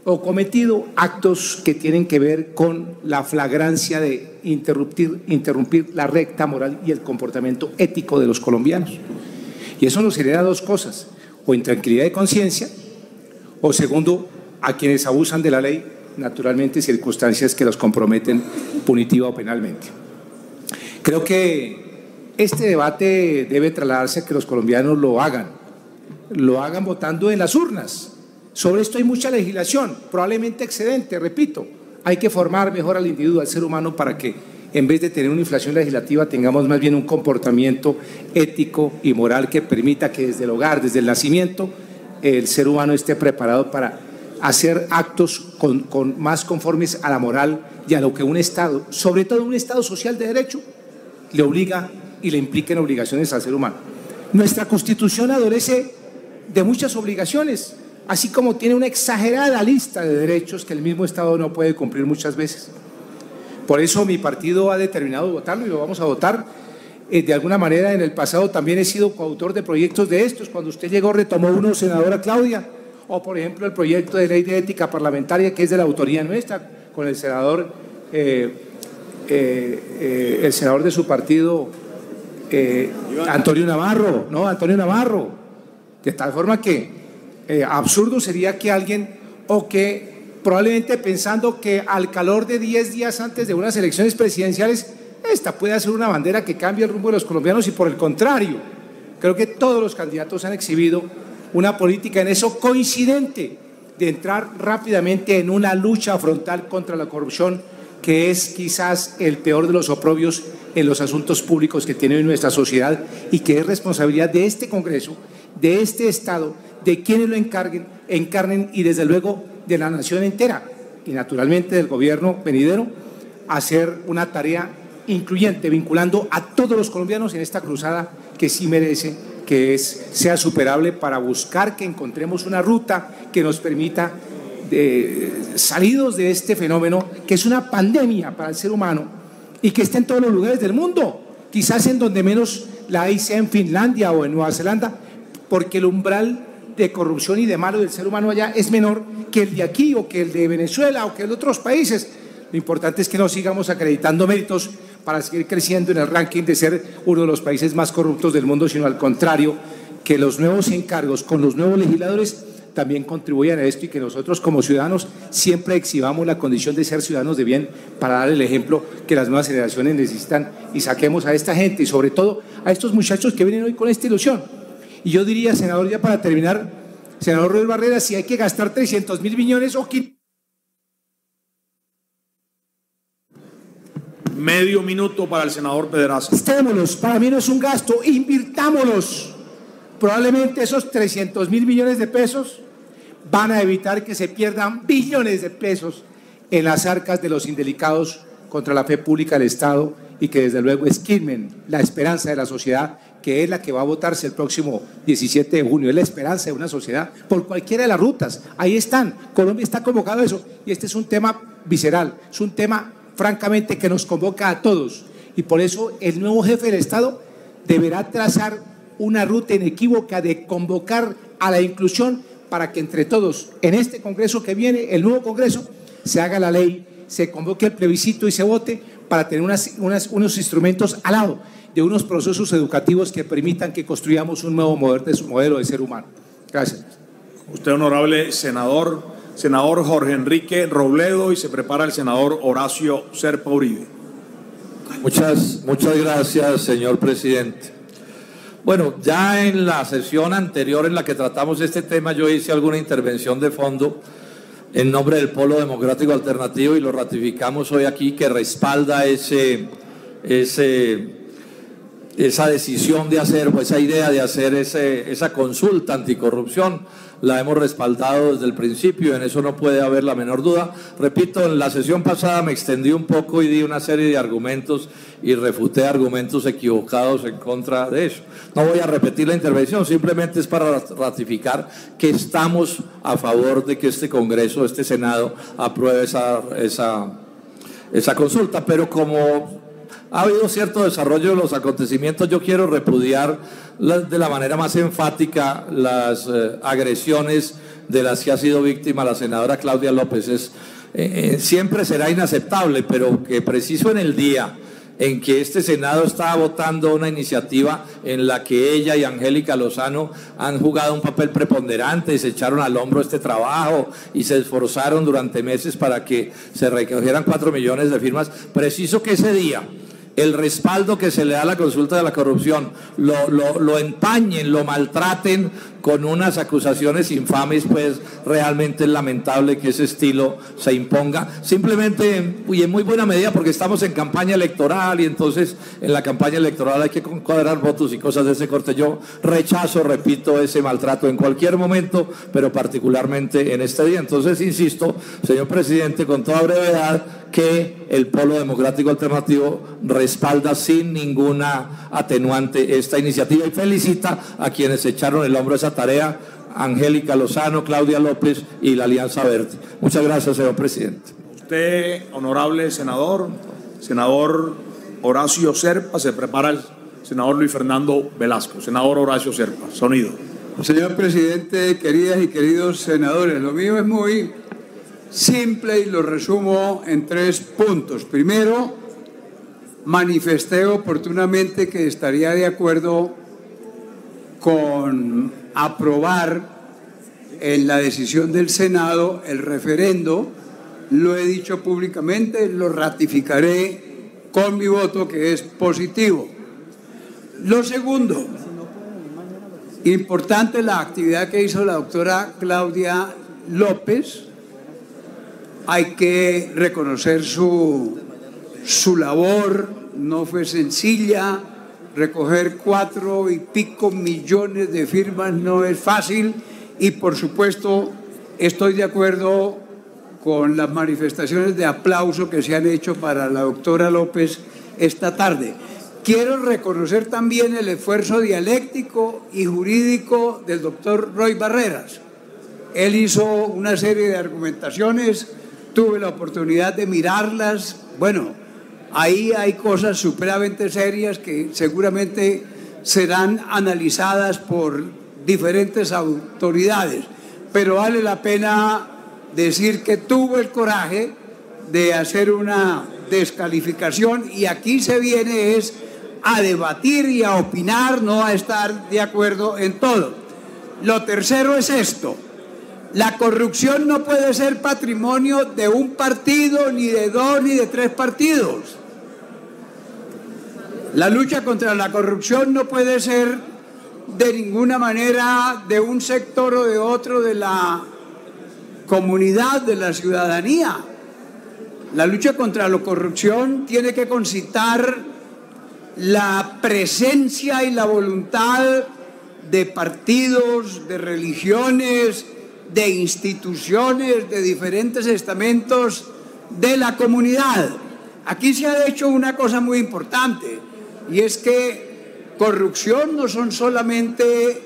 o cometido actos que tienen que ver con la flagrancia de interrumpir la recta moral y el comportamiento ético de los colombianos. Y eso nos genera dos cosas: o intranquilidad de conciencia, o segundo, a quienes abusan de la ley, naturalmente circunstancias que los comprometen punitiva o penalmente. Creo que este debate debe trasladarse a que los colombianos lo hagan votando en las urnas. Sobre esto hay mucha legislación, probablemente excedente, repito. Hay que formar mejor al individuo, al ser humano, para que en vez de tener una inflación legislativa tengamos más bien un comportamiento ético y moral que permita que desde el hogar, desde el nacimiento, el ser humano esté preparado para hacer actos más conformes a la moral y a lo que un Estado, sobre todo un Estado social de derecho, le obliga y le implica en obligaciones al ser humano. Nuestra Constitución adolece de muchas obligaciones, así como tiene una exagerada lista de derechos que el mismo Estado no puede cumplir muchas veces. Por eso mi partido ha determinado votarlo y lo vamos a votar. De alguna manera en el pasado también he sido coautor de proyectos de estos. Cuando usted llegó retomó uno, senadora Claudia, o por ejemplo el proyecto de ley de ética parlamentaria que es de la autoría nuestra, con el senador de su partido, Antonio Navarro, de tal forma que absurdo sería que alguien, o que probablemente pensando que al calor de 10 días antes de unas elecciones presidenciales, esta puede ser una bandera que cambie el rumbo de los colombianos, y por el contrario, creo que todos los candidatos han exhibido una política en eso coincidente, de entrar rápidamente en una lucha frontal contra la corrupción, que es quizás el peor de los oprobios en los asuntos públicos que tiene hoy nuestra sociedad, y que es responsabilidad de este Congreso, de este Estado, de quienes lo encarnen y desde luego de la nación entera. y naturalmente del gobierno venidero, hacer una tarea incluyente, vinculando a todos los colombianos en esta cruzada que sí merece que sea superable, para buscar que encontremos una ruta que nos permita, salidos de este fenómeno, que es una pandemia para el ser humano y que está en todos los lugares del mundo, quizás en donde menos la hay sea en Finlandia o en Nueva Zelanda, porque el umbral de corrupción y de malo del ser humano allá es menor que el de aquí o que el de Venezuela o que el de otros países. Lo importante es que no sigamos acreditando méritos para seguir creciendo en el ranking de ser uno de los países más corruptos del mundo, sino al contrario, que los nuevos encargos con los nuevos legisladores también contribuyan a esto y que nosotros como ciudadanos siempre exhibamos la condición de ser ciudadanos de bien para dar el ejemplo que las nuevas generaciones necesitan y saquemos a esta gente y sobre todo a estos muchachos que vienen hoy con esta ilusión. Y yo diría, senador, ya para terminar, senador Roel Barrera, si hay que gastar 300.000 millones o 500. Medio minuto para el senador Pedraza. Gastémoslos, para mí no es un gasto, invirtámoslos. Probablemente esos 300.000 millones de pesos van a evitar que se pierdan billones de pesos en las arcas de los indelicados contra la fe pública del Estado y que desde luego esquilmen la esperanza de la sociedad, que es la que va a votarse el próximo 17 de junio. Es la esperanza de una sociedad por cualquiera de las rutas. Ahí están. Colombia está convocado a eso. Y este es un tema visceral, es un tema francamente que nos convoca a todos. Y por eso el nuevo jefe del Estado deberá trazar una ruta inequívoca de convocar a la inclusión para que entre todos, en este Congreso que viene, el nuevo Congreso, se haga la ley, se convoque el plebiscito y se vote para tener unos instrumentos al lado de unos procesos educativos que permitan que construyamos un nuevo modelo de ser humano. Gracias. Usted, honorable senador Jorge Enrique Robledo, y se prepara el senador Horacio Serpa Uribe. Muchas gracias, señor presidente. Bueno, ya en la sesión anterior en la que tratamos este tema, yo hice alguna intervención de fondo en nombre del Polo Democrático Alternativo y lo ratificamos hoy aquí, que respalda esa decisión de hacer, pues esa idea de hacer esa consulta anticorrupción. La hemos respaldado desde el principio, en eso no puede haber la menor duda. Repito, en la sesión pasada me extendí un poco y di una serie de argumentos y refuté argumentos equivocados en contra de eso. No voy a repetir la intervención, simplemente es para ratificar que estamos a favor de que este Congreso, este Senado, apruebe esa consulta, pero como ha habido cierto desarrollo de los acontecimientos, yo quiero repudiar de la manera más enfática las agresiones de las que ha sido víctima la senadora Claudia López. Siempre será inaceptable, pero que preciso en el día en que este Senado está votando una iniciativa en la que ella y Angélica Lozano han jugado un papel preponderante y se echaron al hombro este trabajo y se esforzaron durante meses para que se recogieran 4 millones de firmas, preciso que ese día el respaldo que se le da a la consulta de la corrupción lo empañen, lo maltraten con unas acusaciones infames, pues realmente es lamentable que ese estilo se imponga, simplemente y en muy buena medida porque estamos en campaña electoral y entonces en la campaña electoral hay que cuadrar votos y cosas de ese corte. Yo rechazo, repito, ese maltrato en cualquier momento, pero particularmente en este día. Entonces insisto, señor presidente, con toda brevedad, que el Polo Democrático Alternativo respalda sin ninguna atenuante esta iniciativa y felicita a quienes echaron el hombro a esa tarea, Angélica Lozano, Claudia López y la Alianza Verde. Muchas gracias, señor presidente. Usted, honorable senador Horacio Serpa, se prepara el senador Luis Fernando Velasco. Senador Horacio Serpa, sonido. Señor presidente, queridas y queridos senadores, lo mío es muy simple y lo resumo en 3 puntos. Primero, manifesté oportunamente que estaría de acuerdo con aprobar en la decisión del Senado el referendo. Lo he dicho públicamente, lo ratificaré con mi voto, que es positivo. Lo segundo, importante la actividad que hizo la doctora Claudia López. Hay que reconocer su labor, no fue sencilla, recoger 4 y pico millones de firmas no es fácil y por supuesto estoy de acuerdo con las manifestaciones de aplauso que se han hecho para la doctora López esta tarde. Quiero reconocer también el esfuerzo dialéctico y jurídico del doctor Roy Barreras. Él hizo una serie de argumentaciones, tuve la oportunidad de mirarlas. Bueno, ahí hay cosas supremamente serias que seguramente serán analizadas por diferentes autoridades, pero vale la pena decir que tuvo el coraje de hacer una descalificación, y aquí se viene es a debatir y a opinar, no a estar de acuerdo en todo. Lo tercero es esto: la corrupción no puede ser patrimonio de un partido, ni de dos, ni de tres partidos. La lucha contra la corrupción no puede ser de ninguna manera de un sector o de otro de la comunidad, de la ciudadanía. La lucha contra la corrupción tiene que concitar la presencia y la voluntad de partidos, de religiones, de instituciones, de diferentes estamentos de la comunidad. Aquí se ha hecho una cosa muy importante, y es que corrupción no son solamente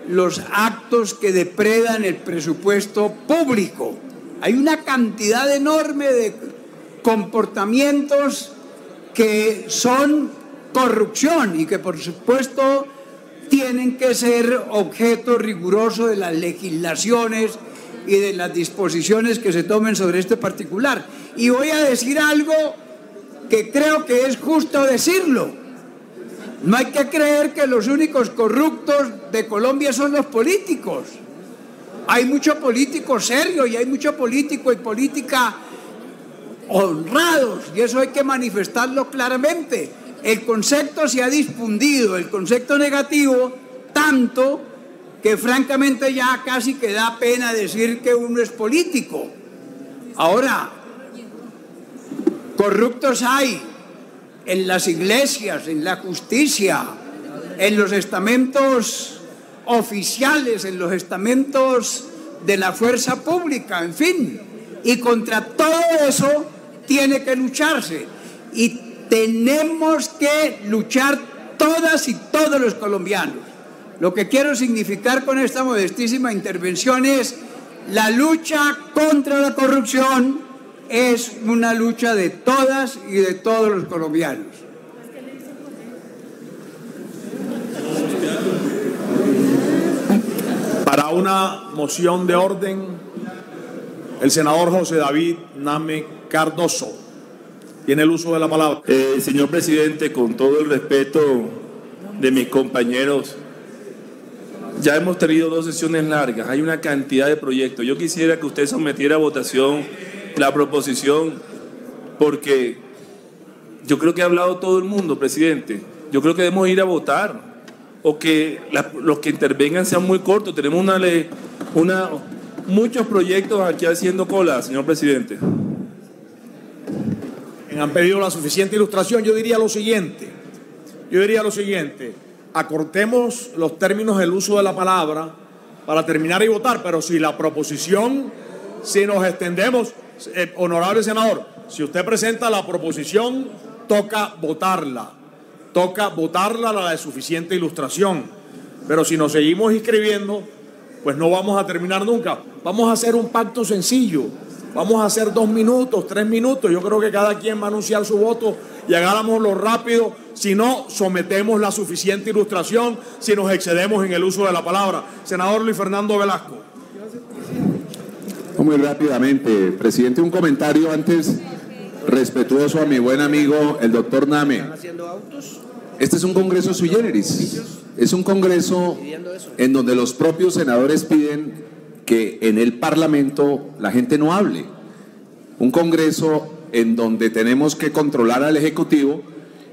los actos que depredan el presupuesto público. Hay una cantidad enorme de comportamientos que son corrupción y que por supuesto tienen que ser objeto riguroso de las legislaciones y de las disposiciones que se tomen sobre este particular. Y voy a decir algo que creo que es justo decirlo. No hay que creer que los únicos corruptos de Colombia son los políticos. Hay mucho político serio y hay mucho político y política honrados, y eso hay que manifestarlo claramente. El concepto se ha difundido, el concepto negativo, tanto que francamente ya casi que da pena decir que uno es político. Ahora, corruptos hay en las iglesias, en la justicia, en los estamentos oficiales, en los estamentos de la fuerza pública, en fin. Y contra todo eso tiene que lucharse. Y tenemos que luchar todas y todos los colombianos. Lo que quiero significar con esta modestísima intervención es: la lucha contra la corrupción es una lucha de todas y de todos los colombianos. Para una moción de orden, el senador José David Name Cardoso tiene el uso de la palabra. Señor presidente, con todo el respeto de mis compañeros, ya hemos tenido 2 sesiones largas, hay una cantidad de proyectos. Yo quisiera que usted sometiera a votación la proposición, porque yo creo que ha hablado todo el mundo, presidente. Yo creo que debemos ir a votar, o que los que intervengan sean muy cortos. Tenemos muchos proyectos aquí haciendo cola, señor presidente. Han pedido la suficiente ilustración. Yo diría lo siguiente: acortemos los términos del uso de la palabra para terminar y votar, pero si la proposición, si nos extendemos, honorable senador, si usted presenta la proposición, toca votarla la de suficiente ilustración, pero si nos seguimos inscribiendo, pues no vamos a terminar nunca. Vamos a hacer un pacto sencillo, vamos a hacer 2 minutos, 3 minutos, yo creo que cada quien va a anunciar su voto y hagámoslo rápido. Si no, sometemos la suficiente ilustración si nos excedemos en el uso de la palabra. Senador Luis Fernando Velasco. Muy rápidamente, presidente, un comentario antes respetuoso a mi buen amigo el doctor Name. Este es un congreso sui generis, es un congreso en donde los propios senadores piden que en el Parlamento la gente no hable, un congreso en donde tenemos que controlar al Ejecutivo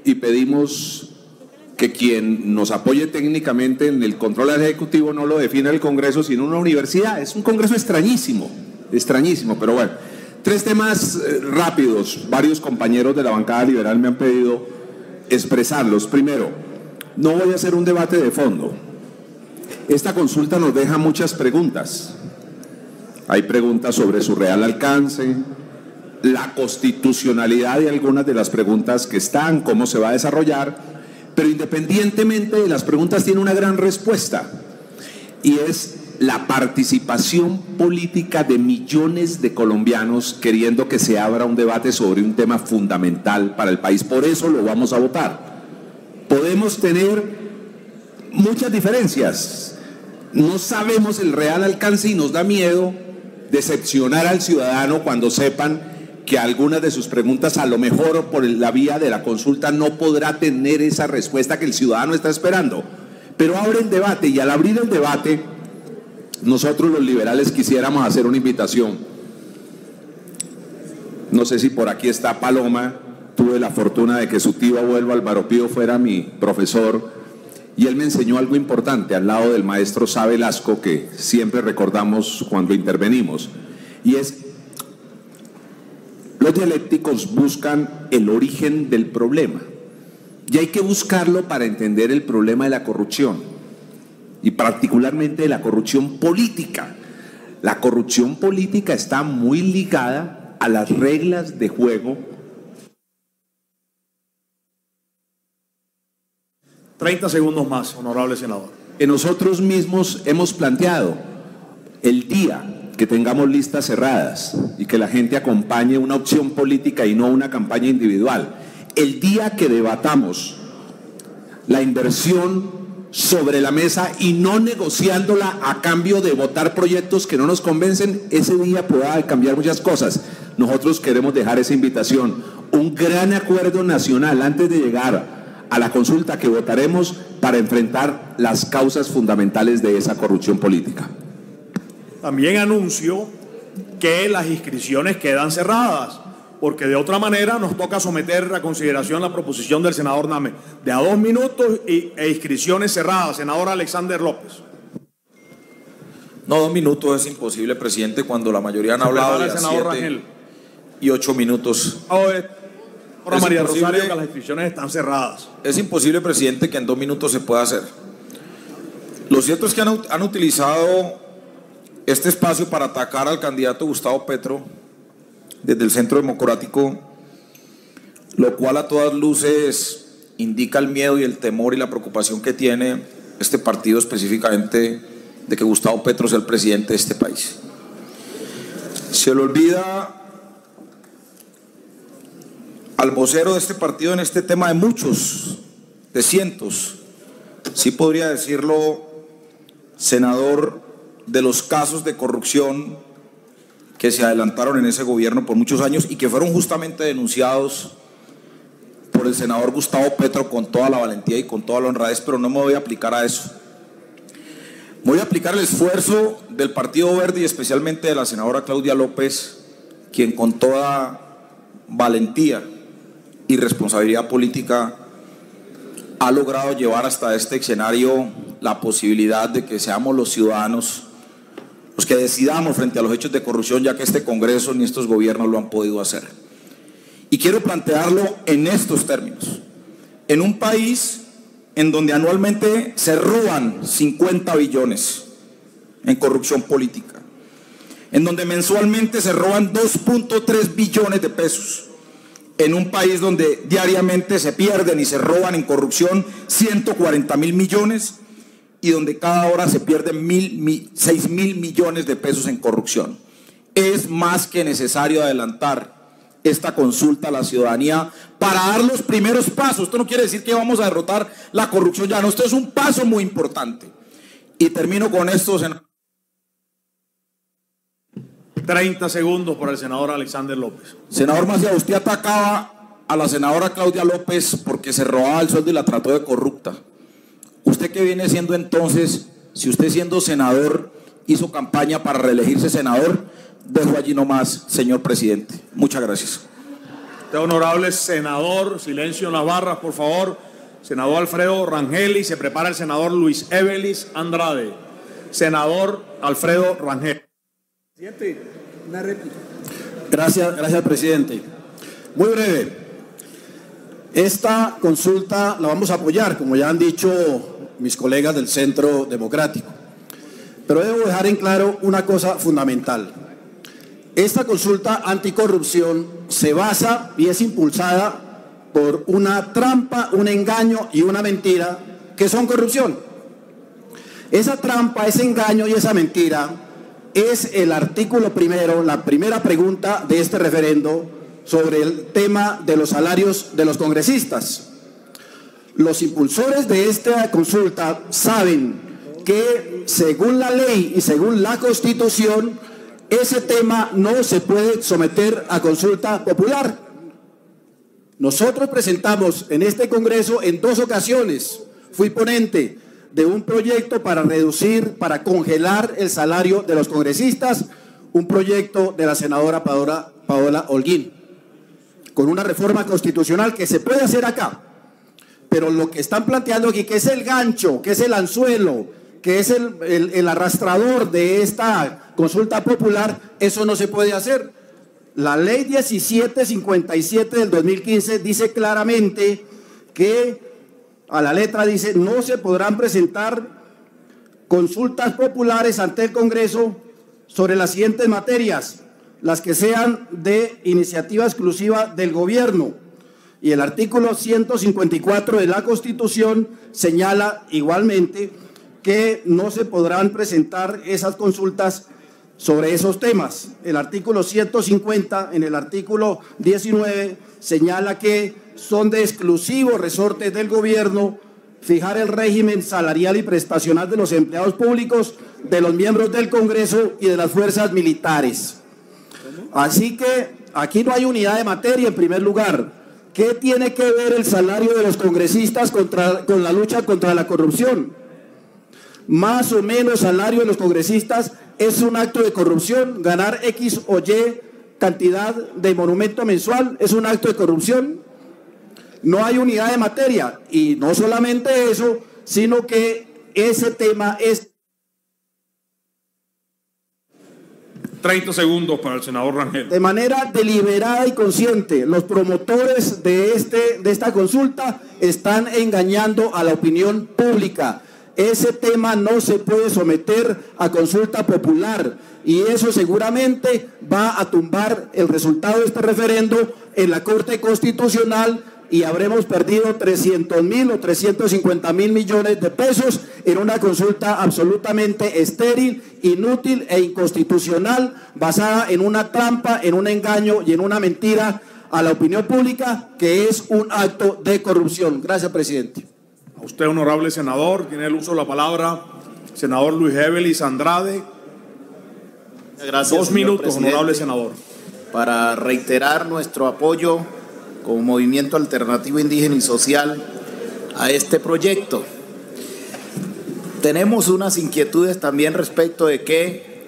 y pedimos que quien nos apoye técnicamente en el control al Ejecutivo no lo defina el Congreso, sino una universidad. Es un congreso extrañísimo, pero bueno. 3 temas rápidos. Varios compañeros de la bancada liberal me han pedido expresarlos. Primero, no voy a hacer un debate de fondo. Esta consulta nos deja muchas preguntas. hay preguntas sobre su real alcance, la constitucionalidad de algunas de las preguntas que están, cómo se va a desarrollar, pero independientemente de las preguntas tiene una gran respuesta, y es la participación política de millones de colombianos queriendo que se abra un debate sobre un tema fundamental para el país. Por eso lo vamos a votar. Podemos tener muchas diferencias, no sabemos el real alcance y nos da miedo decepcionar al ciudadano cuando sepan que algunas de sus preguntas, a lo mejor por la vía de la consulta, no podrá tener esa respuesta que el ciudadano está esperando. Pero abre el debate, y al abrir el debate, nosotros los liberales quisiéramos hacer una invitación. No sé si por aquí está Paloma, tuve la fortuna de que su tío abuelo Álvaro Pío fuera mi profesor, y él me enseñó algo importante al lado del maestro Sá Velasco, que siempre recordamos cuando intervenimos, y es: los dialécticos buscan el origen del problema, y hay que buscarlo para entender el problema de la corrupción, y particularmente de la corrupción política. La corrupción política está muy ligada a las reglas de juego. 30 segundos más, honorable senador. Que nosotros mismos hemos planteado. El día que tengamos listas cerradas y que la gente acompañe una opción política y no una campaña individual, el día que debatamos la inversión sobre la mesa y no negociándola a cambio de votar proyectos que no nos convencen, ese día pueda cambiar muchas cosas. Nosotros queremos dejar esa invitación, un gran acuerdo nacional antes de llegar a la consulta que votaremos para enfrentar las causas fundamentales de esa corrupción política. También anuncio que las inscripciones quedan cerradas, porque de otra manera nos toca someter a consideración la proposición del senador Name de a 2 minutos e inscripciones cerradas. Senador Alexander López. No, 2 minutos es imposible, presidente, cuando la mayoría han hablado de 7 y 8 minutos. Ahora, María Rosario, que las inscripciones están cerradas. Es imposible, presidente, que en 2 minutos se pueda hacer. Lo cierto es que han utilizado este espacio para atacar al candidato Gustavo Petro desde el Centro Democrático, lo cual a todas luces indica el miedo y el temor y la preocupación que tiene este partido específicamente de que Gustavo Petro sea el presidente de este país. Se le olvida al vocero de este partido en este tema de muchos, de cientos, sí podría decirlo, senador, de los casos de corrupción que se adelantaron en ese gobierno por muchos años y que fueron justamente denunciados por el senador Gustavo Petro con toda la valentía y con toda la honradez, pero no me voy a aplicar a eso. Me voy a aplicar el esfuerzo del Partido Verde y especialmente de la senadora Claudia López, quien con toda valentía y responsabilidad política ha logrado llevar hasta este escenario la posibilidad de que seamos los ciudadanos los que decidamos frente a los hechos de corrupción, ya que este Congreso ni estos gobiernos lo han podido hacer. Y quiero plantearlo en estos términos. En un país en donde anualmente se roban 50 billones en corrupción política, en donde mensualmente se roban 2.3 billones de pesos, en un país donde diariamente se pierden y se roban en corrupción 140.000 millones y donde cada hora se pierden 6.000 millones de pesos en corrupción. Es más que necesario adelantar esta consulta a la ciudadanía para dar los primeros pasos. Esto no quiere decir que vamos a derrotar la corrupción ya, no, esto es un paso muy importante. Y termino con esto, senador. 30 segundos para el senador Alexander López. Senador Maciá, usted atacaba a la senadora Claudia López porque se robaba el sueldo y la trató de corrupta. ¿Usted qué viene siendo entonces? Si usted siendo senador hizo campaña para reelegirse senador, dejo allí nomás, señor presidente. Muchas gracias. Honorable senador, silencio en las barras, por favor. Senador Alfredo Rangel, y se prepara el senador Luis Evelis Andrade. Senador Alfredo Rangel. Presidente, una réplica. Gracias, presidente. Muy breve. Esta consulta la vamos a apoyar, como ya han dicho mis colegas del Centro Democrático. Pero debo dejar en claro una cosa fundamental. Esta consulta anticorrupción se basa y es impulsada por una trampa, un engaño y una mentira que son corrupción. Esa trampa, ese engaño y esa mentira es el artículo primero, la primera pregunta de este referendo sobre el tema de los salarios de los congresistas. Los impulsores de esta consulta saben que según la ley y según la Constitución, ese tema no se puede someter a consulta popular. Nosotros presentamos en este Congreso en 2 ocasiones, fui ponente de un proyecto para reducir, para congelar el salario de los congresistas, un proyecto de la senadora Paola Holguín, con una reforma constitucional que se puede hacer acá. Pero lo que están planteando aquí, que es el gancho, que es el anzuelo, que es el arrastrador de esta consulta popular, eso no se puede hacer. La ley 1757 del 2015 dice claramente que, a la letra dice, no se podrán presentar consultas populares ante el Congreso sobre las siguientes materias, las que sean de iniciativa exclusiva del gobierno. Y el artículo 154 de la Constitución señala igualmente que no se podrán presentar esas consultas sobre esos temas. El artículo 150, en el artículo 19, señala que son de exclusivo resorte del gobierno fijar el régimen salarial y prestacional de los empleados públicos, de los miembros del Congreso y de las fuerzas militares. Así que aquí no hay unidad de materia en primer lugar. ¿Qué tiene que ver el salario de los congresistas con la lucha contra la corrupción? Más o menos salario de los congresistas es un acto de corrupción. Ganar X o Y cantidad de monumento mensual es un acto de corrupción. No hay unidad de materia. Y no solamente eso, sino que ese tema es... 30 segundos para el senador Rangel. De manera deliberada y consciente, los promotores de esta consulta están engañando a la opinión pública. Ese tema no se puede someter a consulta popular y eso seguramente va a tumbar el resultado de este referendo en la Corte Constitucional y habremos perdido 300.000 o 350.000 millones de pesos en una consulta absolutamente estéril, inútil e inconstitucional, basada en una trampa, en un engaño y en una mentira a la opinión pública, que es un acto de corrupción. Gracias, presidente. A usted, honorable senador, tiene el uso de la palabra senador Luis Evelis Andrade. Gracias, 2 minutos, presidente, honorable senador. Para reiterar nuestro apoyo como Movimiento Alternativo Indígena y Social a este proyecto. Tenemos unas inquietudes también respecto de qué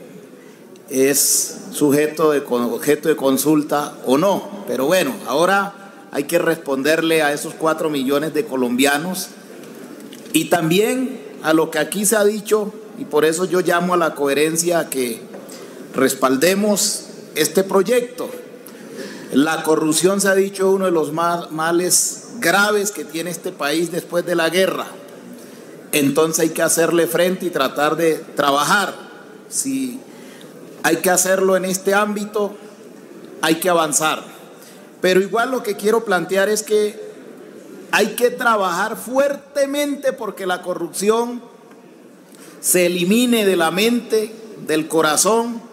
es objeto de consulta o no, pero bueno, ahora hay que responderle a esos 4 millones de colombianos y también a lo que aquí se ha dicho, y por eso yo llamo a la coherencia, a que respaldemos este proyecto. La corrupción, se ha dicho, uno de los males graves que tiene este país después de la guerra. Entonces hay que hacerle frente y tratar de trabajar. Si hay que hacerlo en este ámbito, hay que avanzar. Pero igual lo que quiero plantear es que hay que trabajar fuertemente porque la corrupción se elimine de la mente, del corazón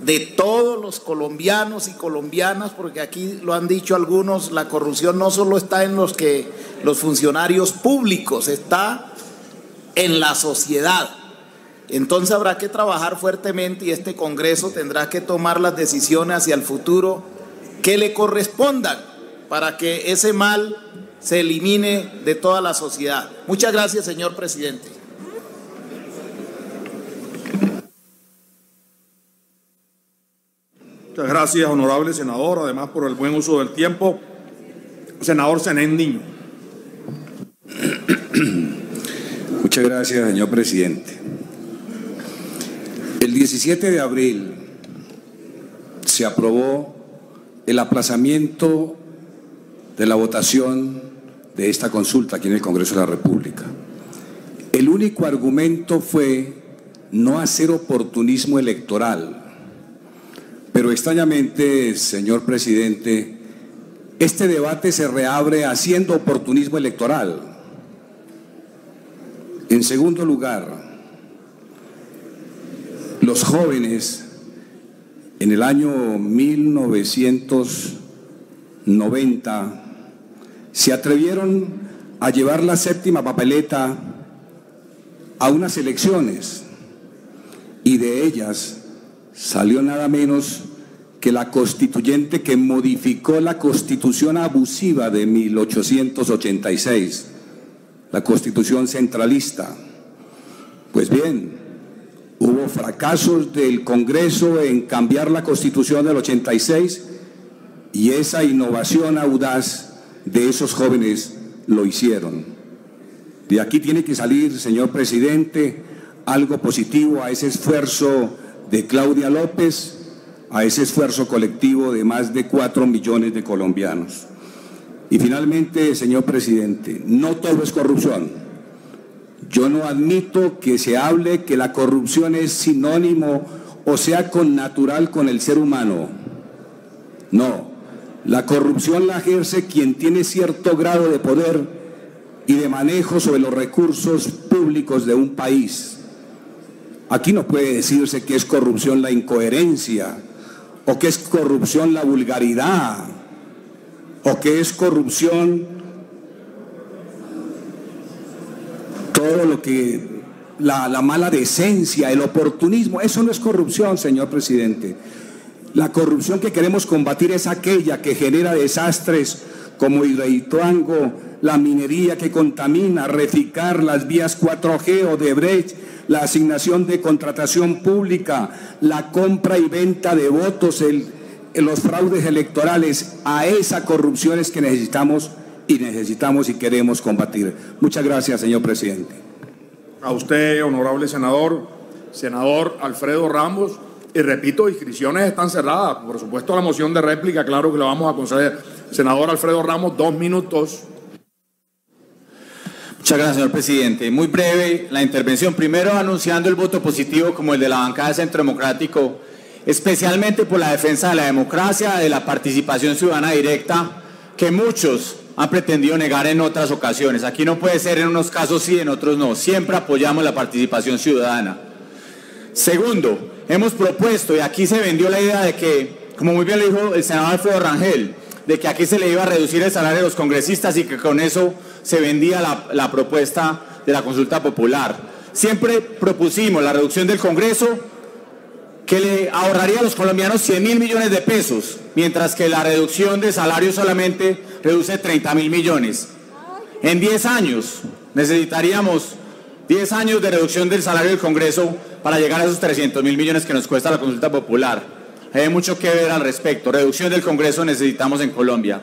de todos los colombianos y colombianas, porque aquí lo han dicho algunos, la corrupción no solo está en los funcionarios públicos, está en la sociedad. Entonces habrá que trabajar fuertemente y este Congreso tendrá que tomar las decisiones hacia el futuro que le correspondan para que ese mal se elimine de toda la sociedad. Muchas gracias, señor presidente. Muchas gracias, honorable senador, además por el buen uso del tiempo. Senador Zenén Niño. Muchas gracias, señor presidente. El 17 de abril se aprobó el aplazamiento de la votación de esta consulta aquí en el Congreso de la República. El único argumento fue no hacer oportunismo electoral. Pero extrañamente, señor presidente, este debate se reabre haciendo oportunismo electoral. En segundo lugar, los jóvenes en el año 1990 se atrevieron a llevar la séptima papeleta a unas elecciones y de ellas salió nada menos que la constituyente que modificó la constitución abusiva de 1886, la constitución centralista. Pues bien, hubo fracasos del Congreso en cambiar la constitución del 86 y esa innovación audaz de esos jóvenes lo hicieron. De aquí tiene que salir, señor presidente, algo positivo a ese esfuerzo de Claudia López, a ese esfuerzo colectivo de más de 4 millones de colombianos. Y finalmente, señor presidente, no todo es corrupción. Yo no admito que se hable que la corrupción es sinónimo o sea connatural con el ser humano. No, la corrupción la ejerce quien tiene cierto grado de poder y de manejo sobre los recursos públicos de un país. Aquí no puede decirse que es corrupción la incoherencia, o que es corrupción la vulgaridad, o que es corrupción todo lo que la mala decencia, el oportunismo. Eso no es corrupción, señor presidente. La corrupción que queremos combatir es aquella que genera desastres como Hidroituango, la minería que contamina, Reficar, las vías 4G, Odebrecht, la asignación de contratación pública, la compra y venta de votos, los fraudes electorales. A esa corrupción es que necesitamos y queremos combatir. Muchas gracias, señor presidente. A usted, honorable senador, senador Alfredo Ramos, y repito, inscripciones están cerradas. Por supuesto, la moción de réplica, claro que la vamos a conceder. Senador Alfredo Ramos, 2 minutos. Muchas gracias, señor presidente. Muy breve la intervención. Primero, anunciando el voto positivo como el de la bancada de Centro Democrático, especialmente por la defensa de la democracia, de la participación ciudadana directa, que muchos han pretendido negar en otras ocasiones. Aquí no puede ser, en unos casos sí, en otros no. Siempre apoyamos la participación ciudadana. Segundo, hemos propuesto, y aquí se vendió la idea de que, como muy bien le dijo el senador Alfredo Rangel, de que aquí se le iba a reducir el salario de los congresistas y que con eso se vendía la propuesta de la consulta popular. Siempre propusimos la reducción del Congreso, que le ahorraría a los colombianos 100.000 millones de pesos, mientras que la reducción de salario solamente reduce 30.000 millones. En 10 años necesitaríamos 10 años de reducción del salario del Congreso para llegar a esos 300.000 millones que nos cuesta la consulta popular. Hay mucho que ver al respecto. Reducción del Congreso necesitamos en Colombia.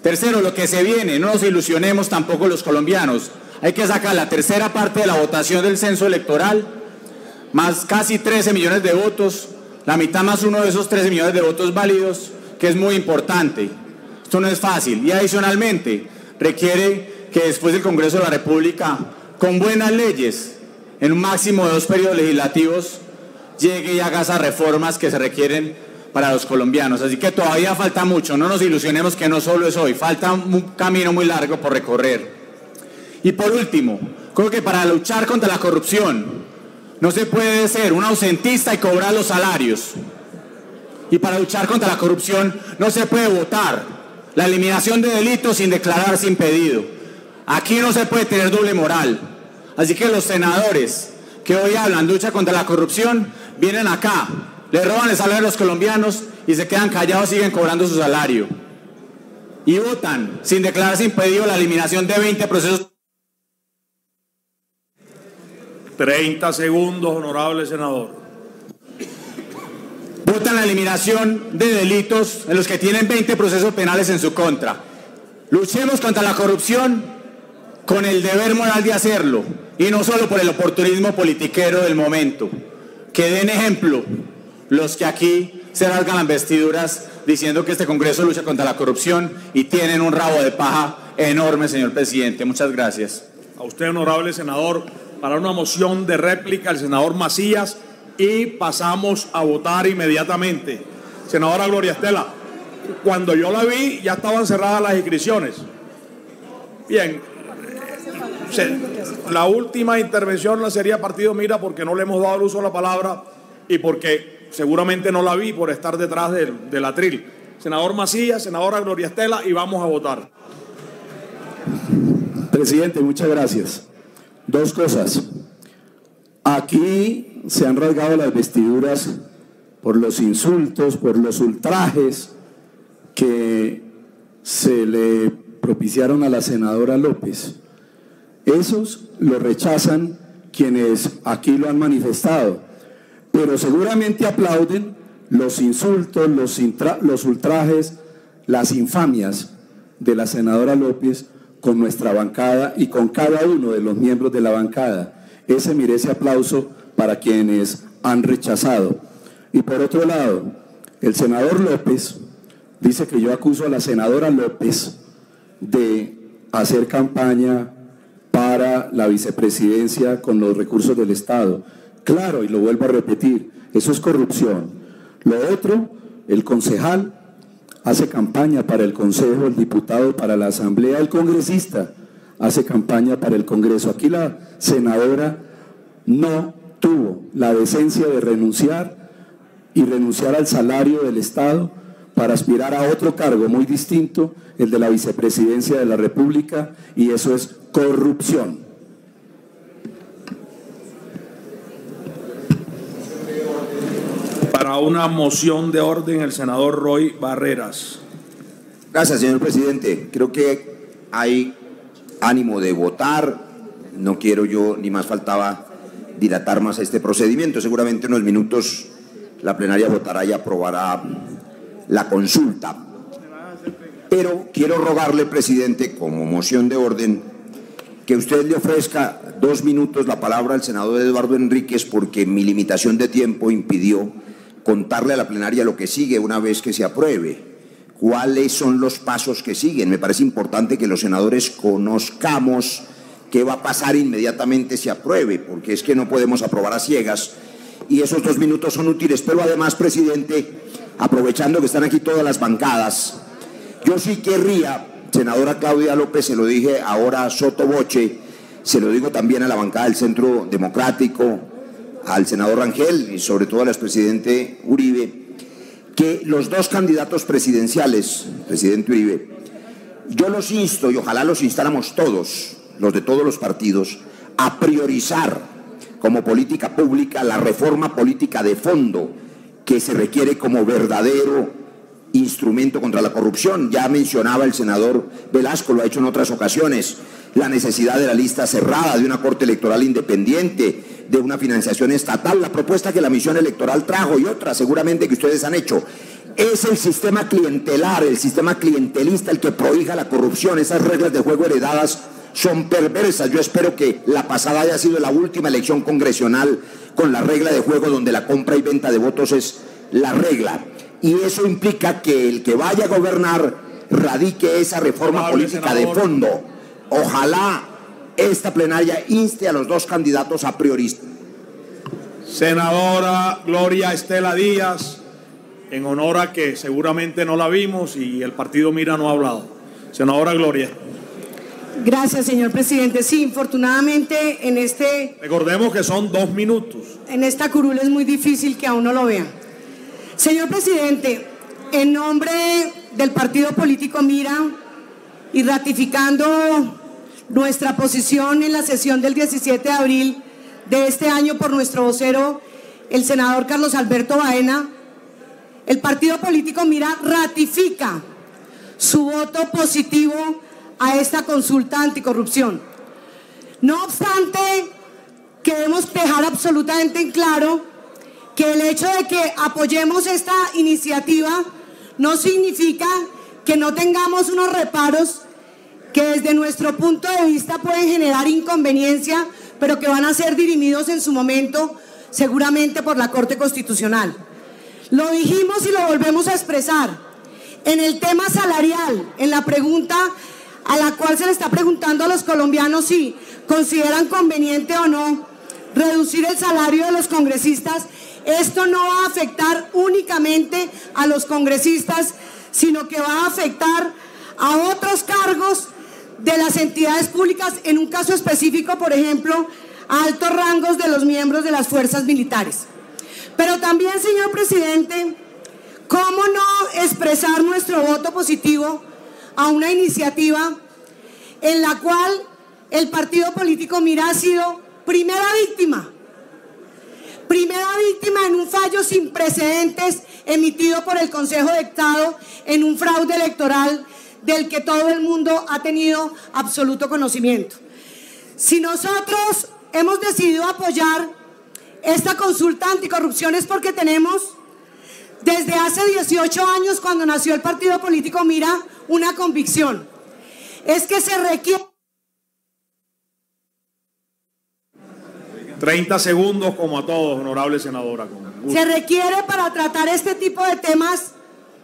Tercero, lo que se viene, no nos ilusionemos tampoco los colombianos. Hay que sacar la tercera parte de la votación del censo electoral, más casi 13 millones de votos, la mitad más uno de esos 13 millones de votos válidos, que es muy importante. Esto no es fácil. Y adicionalmente, requiere que después del Congreso de la República, con buenas leyes, en un máximo de 2 periodos legislativos, llegue y haga esas reformas que se requieren para los colombianos. Así que todavía falta mucho, no nos ilusionemos que no solo es hoy, falta un camino muy largo por recorrer. Y por último, creo que para luchar contra la corrupción no se puede ser un ausentista y cobrar los salarios. Y para luchar contra la corrupción no se puede votar la eliminación de delitos sin declararse impedido. Aquí no se puede tener doble moral. Así que los senadores que hoy hablan de lucha contra la corrupción vienen acá, le roban el salario a los colombianos y se quedan callados, siguen cobrando su salario. Y votan sin declararse impedido la eliminación de 20 procesos. 30 segundos, honorable senador. Votan la eliminación de delitos en los que tienen 20 procesos penales en su contra. Luchemos contra la corrupción con el deber moral de hacerlo y no solo por el oportunismo politiquero del momento. Que den ejemplo los que aquí se rasgan las vestiduras diciendo que este Congreso lucha contra la corrupción y tienen un rabo de paja enorme, señor presidente. Muchas gracias. A usted, honorable senador. para una moción de réplica al senador Macías y pasamos a votar inmediatamente. Senadora Gloria Estela, cuando yo la vi ya estaban cerradas las inscripciones. Bien, la última intervención la sería Partido Mira porque no le hemos dado el uso a la palabra y porque seguramente no la vi por estar detrás del atril. Senador Macías, senadora Gloria Estela, y vamos a votar. Presidente, muchas gracias. Dos cosas. Aquí se han rasgado las vestiduras por los insultos, por los ultrajes que se le propiciaron a la senadora López. Esos lo rechazan quienes aquí lo han manifestado, pero seguramente aplauden los insultos, los ultrajes, las infamias de la senadora López con nuestra bancada y con cada uno de los miembros de la bancada. Ese merece aplauso para quienes han rechazado. Y por otro lado, el senador López dice que yo acuso a la senadora López de hacer campaña para la vicepresidencia con los recursos del Estado. Claro, y lo vuelvo a repetir, eso es corrupción. Lo otro, el concejal hace campaña para el Consejo, el diputado para la Asamblea, el congresista hace campaña para el Congreso. Aquí la senadora no tuvo la decencia de renunciar y renunciar al salario del Estado para aspirar a otro cargo muy distinto, el de la vicepresidencia de la República, y eso es corrupción. Para una moción de orden, el senador Roy Barreras. Gracias, señor presidente. Creo que hay ánimo de votar. No quiero yo, ni más faltaba, dilatar más este procedimiento. Seguramente en unos minutos la plenaria votará y aprobará la consulta. Pero quiero rogarle, presidente, como moción de orden, que usted le ofrezca 2 minutos la palabra al senador Eduardo Enríquez, porque mi limitación de tiempo impidió contarle a la plenaria lo que sigue una vez que se apruebe. ¿Cuáles son los pasos que siguen? Me parece importante que los senadores conozcamos qué va a pasar inmediatamente se apruebe, porque es que no podemos aprobar a ciegas, y esos 2 minutos son útiles. Pero además, presidente, aprovechando que están aquí todas las bancadas, yo sí querría, senadora Claudia López, se lo dije ahora Soto Voce, se lo digo también a la bancada del Centro Democrático, al senador Rangel y sobre todo al expresidente Uribe, que los 2 candidatos presidenciales, presidente Uribe, yo los insto, y ojalá los instáramos todos, los de todos los partidos, a priorizar como política pública la reforma política de fondo que se requiere como verdadero instrumento contra la corrupción. Ya mencionaba el senador Velasco, lo ha hecho en otras ocasiones, la necesidad de la lista cerrada, de una corte electoral independiente, de una financiación estatal, la propuesta que la misión electoral trajo y otras seguramente que ustedes han hecho. Es el sistema clientelar, el sistema clientelista el que prohíja la corrupción. Esas reglas de juego heredadas son perversas. Yo espero que la pasada haya sido la última elección congresional con la regla de juego donde la compra y venta de votos es la regla. Y eso implica que el que vaya a gobernar radique esa reforma política de fondo. Ojalá esta plenaria inste a los 2 candidatos a priorizar. Senadora Gloria Estela Díaz, en honor a que seguramente no la vimos y el partido Mira no ha hablado. Senadora Gloria. Gracias, señor presidente. Sí, infortunadamente recordemos que son 2 minutos. En esta curul es muy difícil que a uno lo vea. Señor presidente, en nombre del partido político Mira y ratificando nuestra posición en la sesión del 17 de abril de este año por nuestro vocero, el senador Carlos Alberto Baena, el partido político Mira ratifica su voto positivo a esta consulta anticorrupción. No obstante, queremos dejar absolutamente en claro que el hecho de que apoyemos esta iniciativa no significa que no tengamos unos reparos que desde nuestro punto de vista pueden generar inconveniencia, pero que van a ser dirimidos en su momento seguramente por la Corte Constitucional. Lo dijimos y lo volvemos a expresar. En el tema salarial, en la pregunta a la cual se le está preguntando a los colombianos si consideran conveniente o no reducir el salario de los congresistas, esto no va a afectar únicamente a los congresistas, sino que va a afectar a otros cargos de las entidades públicas, en un caso específico, por ejemplo, a altos rangos de los miembros de las fuerzas militares. Pero también, señor presidente, ¿cómo no expresar nuestro voto positivo a una iniciativa en la cual el partido político Mira ha sido primera víctima en un fallo sin precedentes emitido por el Consejo de Estado en un fraude electoral del que todo el mundo ha tenido absoluto conocimiento? Si nosotros hemos decidido apoyar esta consulta anticorrupción es porque tenemos desde hace 18 años, cuando nació el partido político Mira, una convicción: es que se requiere 30 segundos, como a todos, honorable senadora. Se requiere para tratar este tipo de temas,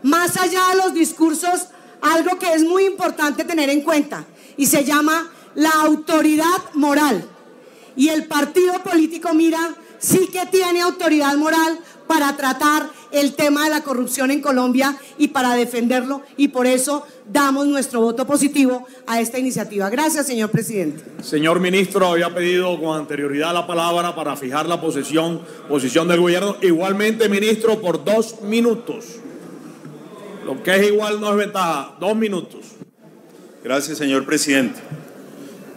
más allá de los discursos, algo que es muy importante tener en cuenta, y se llama la autoridad moral. Y el partido político Mira sí que tiene autoridad moral para tratar el tema de la corrupción en Colombia y para defenderlo, y por eso damos nuestro voto positivo a esta iniciativa. Gracias, señor presidente. Señor ministro, había pedido con anterioridad la palabra para fijar la posición del gobierno. Igualmente, ministro, por 2 minutos. Lo que es igual no es ventaja. 2 minutos. Gracias, señor presidente.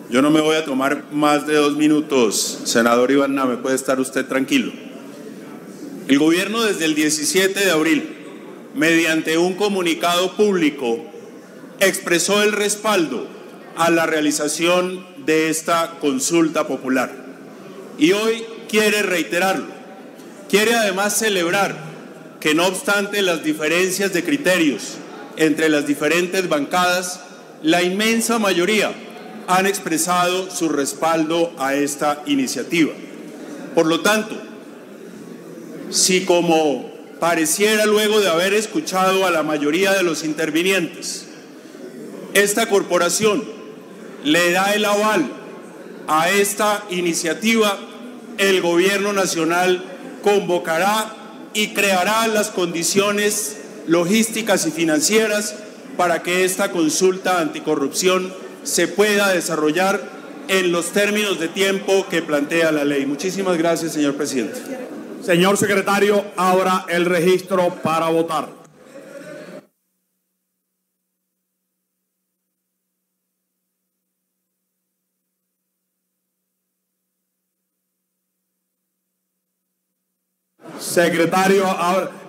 Yo no me voy a tomar más de 2 minutos. Senador Iván Name, puede estar usted tranquilo. El gobierno desde el 17 de abril, mediante un comunicado público, expresó el respaldo a la realización de esta consulta popular. Y hoy quiere reiterarlo. Quiere además celebrar que, no obstante las diferencias de criterios entre las diferentes bancadas, la inmensa mayoría han expresado su respaldo a esta iniciativa. Por lo tanto, si como pareciera luego de haber escuchado a la mayoría de los intervinientes, esta corporación le da el aval a esta iniciativa, el gobierno nacional convocará y creará las condiciones logísticas y financieras para que esta consulta anticorrupción se pueda desarrollar en los términos de tiempo que plantea la ley. Muchísimas gracias, señor presidente. Señor secretario, abra el registro para votar. Secretario,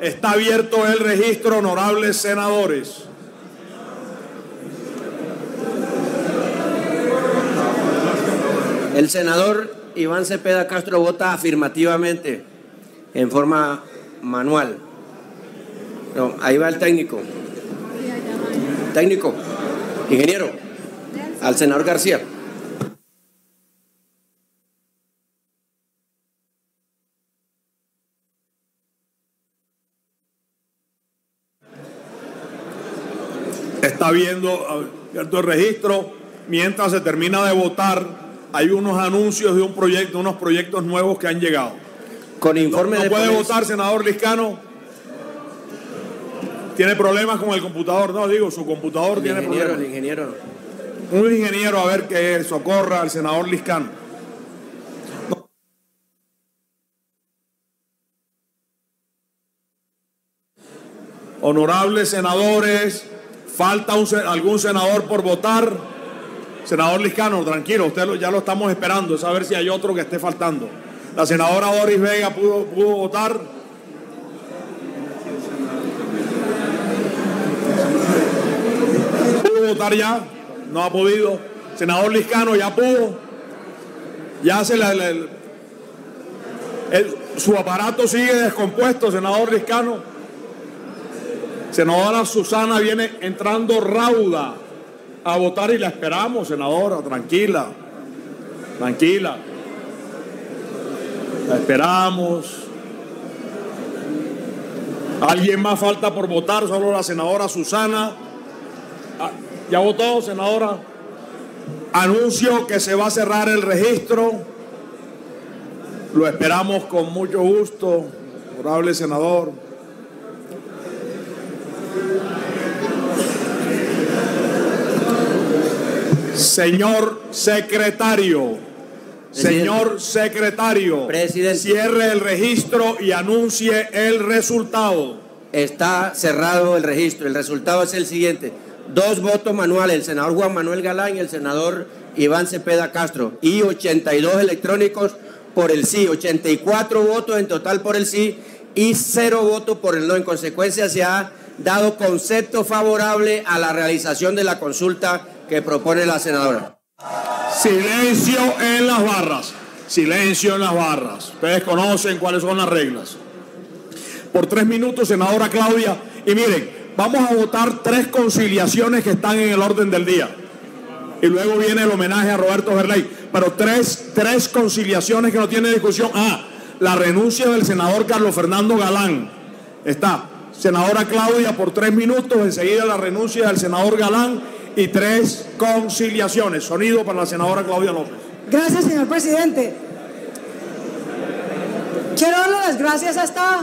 está abierto el registro, honorables senadores. El senador Iván Cepeda Castro vota afirmativamente en forma manual. No, ahí va el técnico. Técnico, ingeniero, al senador García. Está viendo abierto el registro. Mientras se termina de votar, hay unos anuncios de unos proyectos nuevos que han llegado. Con informe ¿No de puede ponencia. votar, senador Liscano? ¿Tiene problemas con el computador? No, digo, su computador tiene problemas. El ingeniero. Un ingeniero, a ver que socorra al senador Liscano. Honorables senadores, falta algún senador por votar. Senador Liscano, tranquilo, usted ya lo estamos esperando, es a ver si hay otro que esté faltando. La senadora Doris Vega pudo votar. ¿Pudo votar ya? No ha podido. Senador Liscano, ya pudo. Ya su aparato sigue descompuesto, senador Liscano. Senadora Susana viene entrando rauda a votar y la esperamos, senadora, tranquila. Tranquila. La esperamos. ¿Alguien más falta por votar? Solo la senadora Susana. ¿Ya votó, senadora? Anuncio que se va a cerrar el registro. Lo esperamos con mucho gusto, honorable senador. Señor secretario, señor secretario, presidente, cierre el registro y anuncie el resultado. Está cerrado el registro. El resultado es el siguiente: 2 votos manuales, el senador Juan Manuel Galán y el senador Iván Cepeda Castro, y 82 electrónicos por el sí, 84 votos en total por el sí y 0 votos por el no. En consecuencia, se ha dado concepto favorable a la realización de la consulta que propone la senadora. Silencio en las barras, silencio en las barras. Ustedes conocen cuáles son las reglas. Por 3 minutos, senadora Claudia. Y miren, vamos a votar 3 conciliaciones que están en el orden del día. Y luego viene el homenaje a Roberto Gerley. Pero tres conciliaciones que no tienen discusión. La renuncia del senador Carlos Fernando Galán. Está. Senadora Claudia por 3 minutos. Enseguida la renuncia del senador Galán. Y 3 conciliaciones. Sonido para la senadora Claudia López. Gracias, señor presidente. Quiero darle las gracias a esta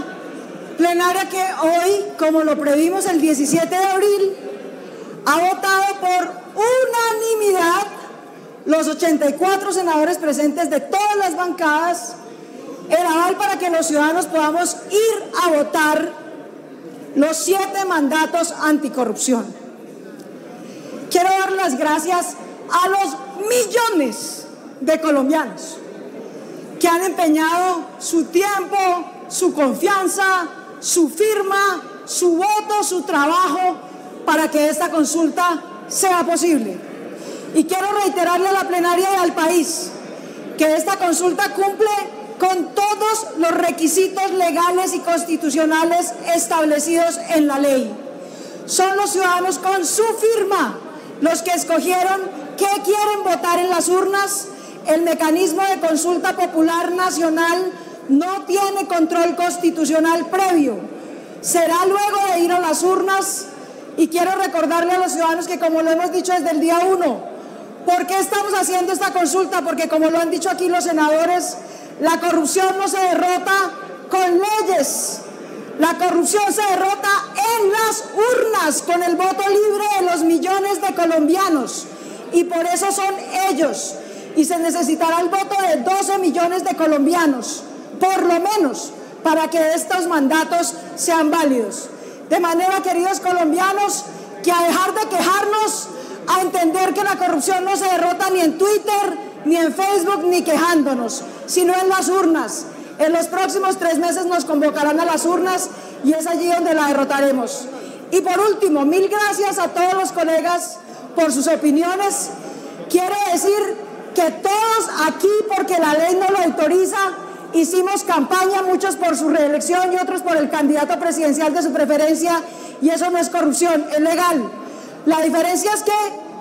plenaria que hoy, como lo previmos el 17 de abril, ha votado por unanimidad los 84 senadores presentes de todas las bancadas el aval para que los ciudadanos podamos ir a votar los 7 mandatos anticorrupción. Quiero dar las gracias a los millones de colombianos que han empeñado su tiempo, su confianza, su firma, su voto, su trabajo para que esta consulta sea posible. Y quiero reiterarle a la plenaria y al país que esta consulta cumple con todos los requisitos legales y constitucionales establecidos en la ley. Son los ciudadanos con su firma los que escogieron qué quieren votar en las urnas. El mecanismo de consulta popular nacional no tiene control constitucional previo. Será luego de ir a las urnas. Y quiero recordarle a los ciudadanos que, como lo hemos dicho desde el día 1, ¿por qué estamos haciendo esta consulta? Porque, como lo han dicho aquí los senadores, la corrupción no se derrota con leyes. La corrupción se derrota en las urnas, con el voto libre de los millones de colombianos. Y por eso son ellos. Y se necesitará el voto de 12 millones de colombianos, por lo menos, para que estos mandatos sean válidos. De manera, queridos colombianos, que a dejar de quejarnos, a entender que la corrupción no se derrota ni en Twitter, ni en Facebook, ni quejándonos, sino en las urnas. En los próximos 3 meses nos convocarán a las urnas y es allí donde la derrotaremos. Y por último, 1000 gracias a todos los colegas por sus opiniones. Quiero decir que todos aquí, porque la ley no lo autoriza, hicimos campaña, muchos por su reelección y otros por el candidato presidencial de su preferencia, y eso no es corrupción, es legal. La diferencia es que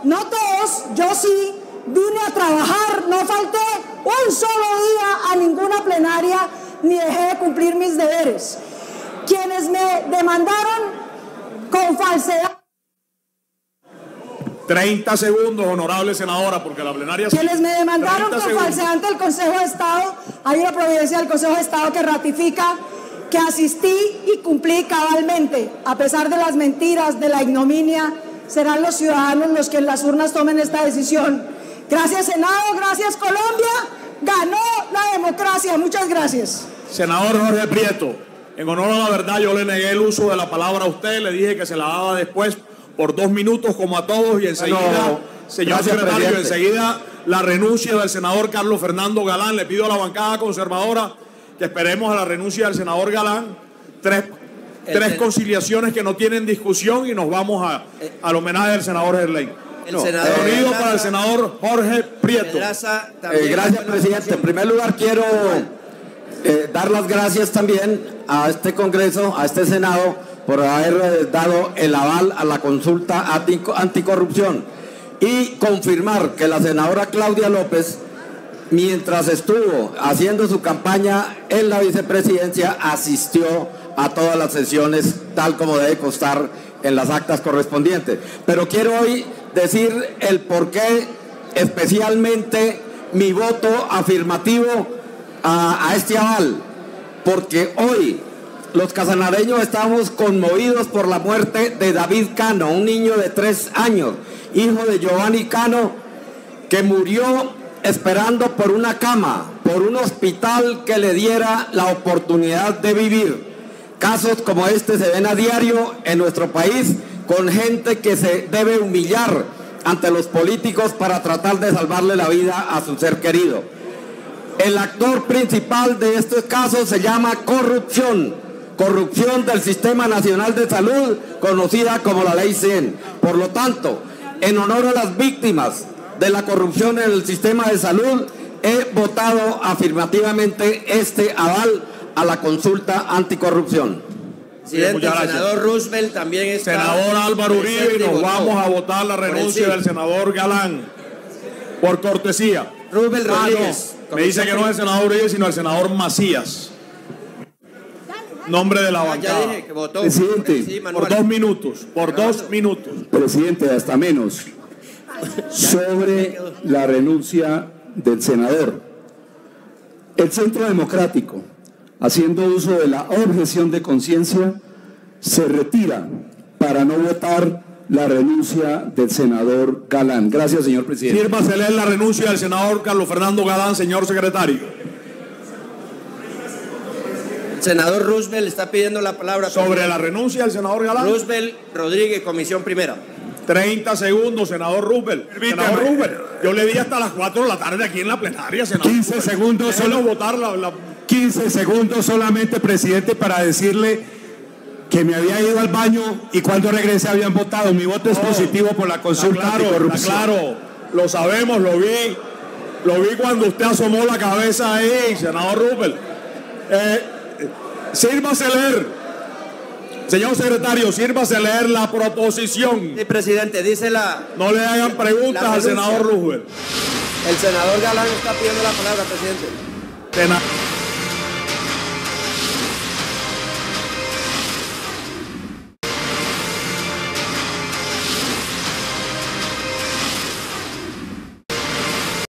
no todos, yo sí, vine a trabajar, no falté un solo día a ninguna plenaria, ni dejé de cumplir mis deberes. Quienes me demandaron con falsedad. 30 segundos, honorable senadora, porque la plenaria... Quienes me demandaron con falsedad ante el Consejo de Estado, hay una providencia del Consejo de Estado que ratifica que asistí y cumplí cabalmente. A pesar de las mentiras, de la ignominia, serán los ciudadanos los que en las urnas tomen esta decisión. Gracias, Senado, gracias, Colombia, ganó la democracia. Muchas gracias. Senador Jorge Prieto, en honor a la verdad, yo le negué el uso de la palabra a usted, le dije que se la daba después por 2 minutos como a todos, y enseguida, señor secretario, enseguida la renuncia del senador Carlos Fernando Galán. Le pido a la bancada conservadora que esperemos a la renuncia del senador Galán. Tres conciliaciones que no tienen discusión y nos vamos al homenaje del senador Gerley. Sonido para el senador Jorge Prieto. Gracias, presidente. En primer lugar, quiero dar las gracias también a este Congreso, a este Senado, por haber dado el aval a la consulta anticorrupción, y confirmar que la senadora Claudia López, mientras estuvo haciendo su campaña en la vicepresidencia, asistió a todas las sesiones tal como debe constar en las actas correspondientes. Pero quiero hoy decir el por qué especialmente mi voto afirmativo a este aval, porque hoy los casanareños estamos conmovidos por la muerte de David Cano, un niño de 3 años, hijo de Giovanni Cano, que murió esperando por una cama, por un hospital que le diera la oportunidad de vivir. Casos como este se ven a diario en nuestro país, con gente que se debe humillar ante los políticos para tratar de salvarle la vida a su ser querido. El actor principal de estos casos se llama corrupción del Sistema Nacional de Salud, conocida como la Ley 100. Por lo tanto, en honor a las víctimas de la corrupción en el sistema de salud, he votado afirmativamente este aval a la consulta anticorrupción. Presidente, el senador Roosevelt también está... Senador Álvaro Uribe, y nos vamos a votar la renuncia del senador Galán. Por cortesía. Roosevelt Rodríguez. Me dice que no es el senador Uribe, sino el senador Macías. Nombre de la bancada. Ya dije que votó. Presidente, Sí, por 2 minutos. Por 2 minutos. Presidente, hasta menos. Sobre la renuncia del senador. El Centro Democrático, haciendo uso de la objeción de conciencia, se retira para no votar la renuncia del senador Galán. Gracias, señor presidente. Fírmase leer la renuncia del senador Carlos Fernando Galán, señor secretario. El senador Roosevelt está pidiendo la palabra. Sobre la renuncia del senador Galán. Roosevelt Rodríguez, comisión primera. 30 segundos, senador Roosevelt. Senador Roosevelt, yo le di hasta las 4 de la tarde aquí en la plenaria, senador. 15 segundos, solo votar 15 segundos solamente, presidente, para decirle que me había ido al baño y cuando regresé habían votado. Mi voto es positivo por la consulta anticorrupción. Claro, lo sabemos, lo vi cuando usted asomó la cabeza ahí, senador Roosevelt. Sírvase leer. Señor secretario, sírvase leer la proposición. Sí, presidente, dice la... No le hagan preguntas al senador Roosevelt. El senador Galán está pidiendo la palabra, presidente.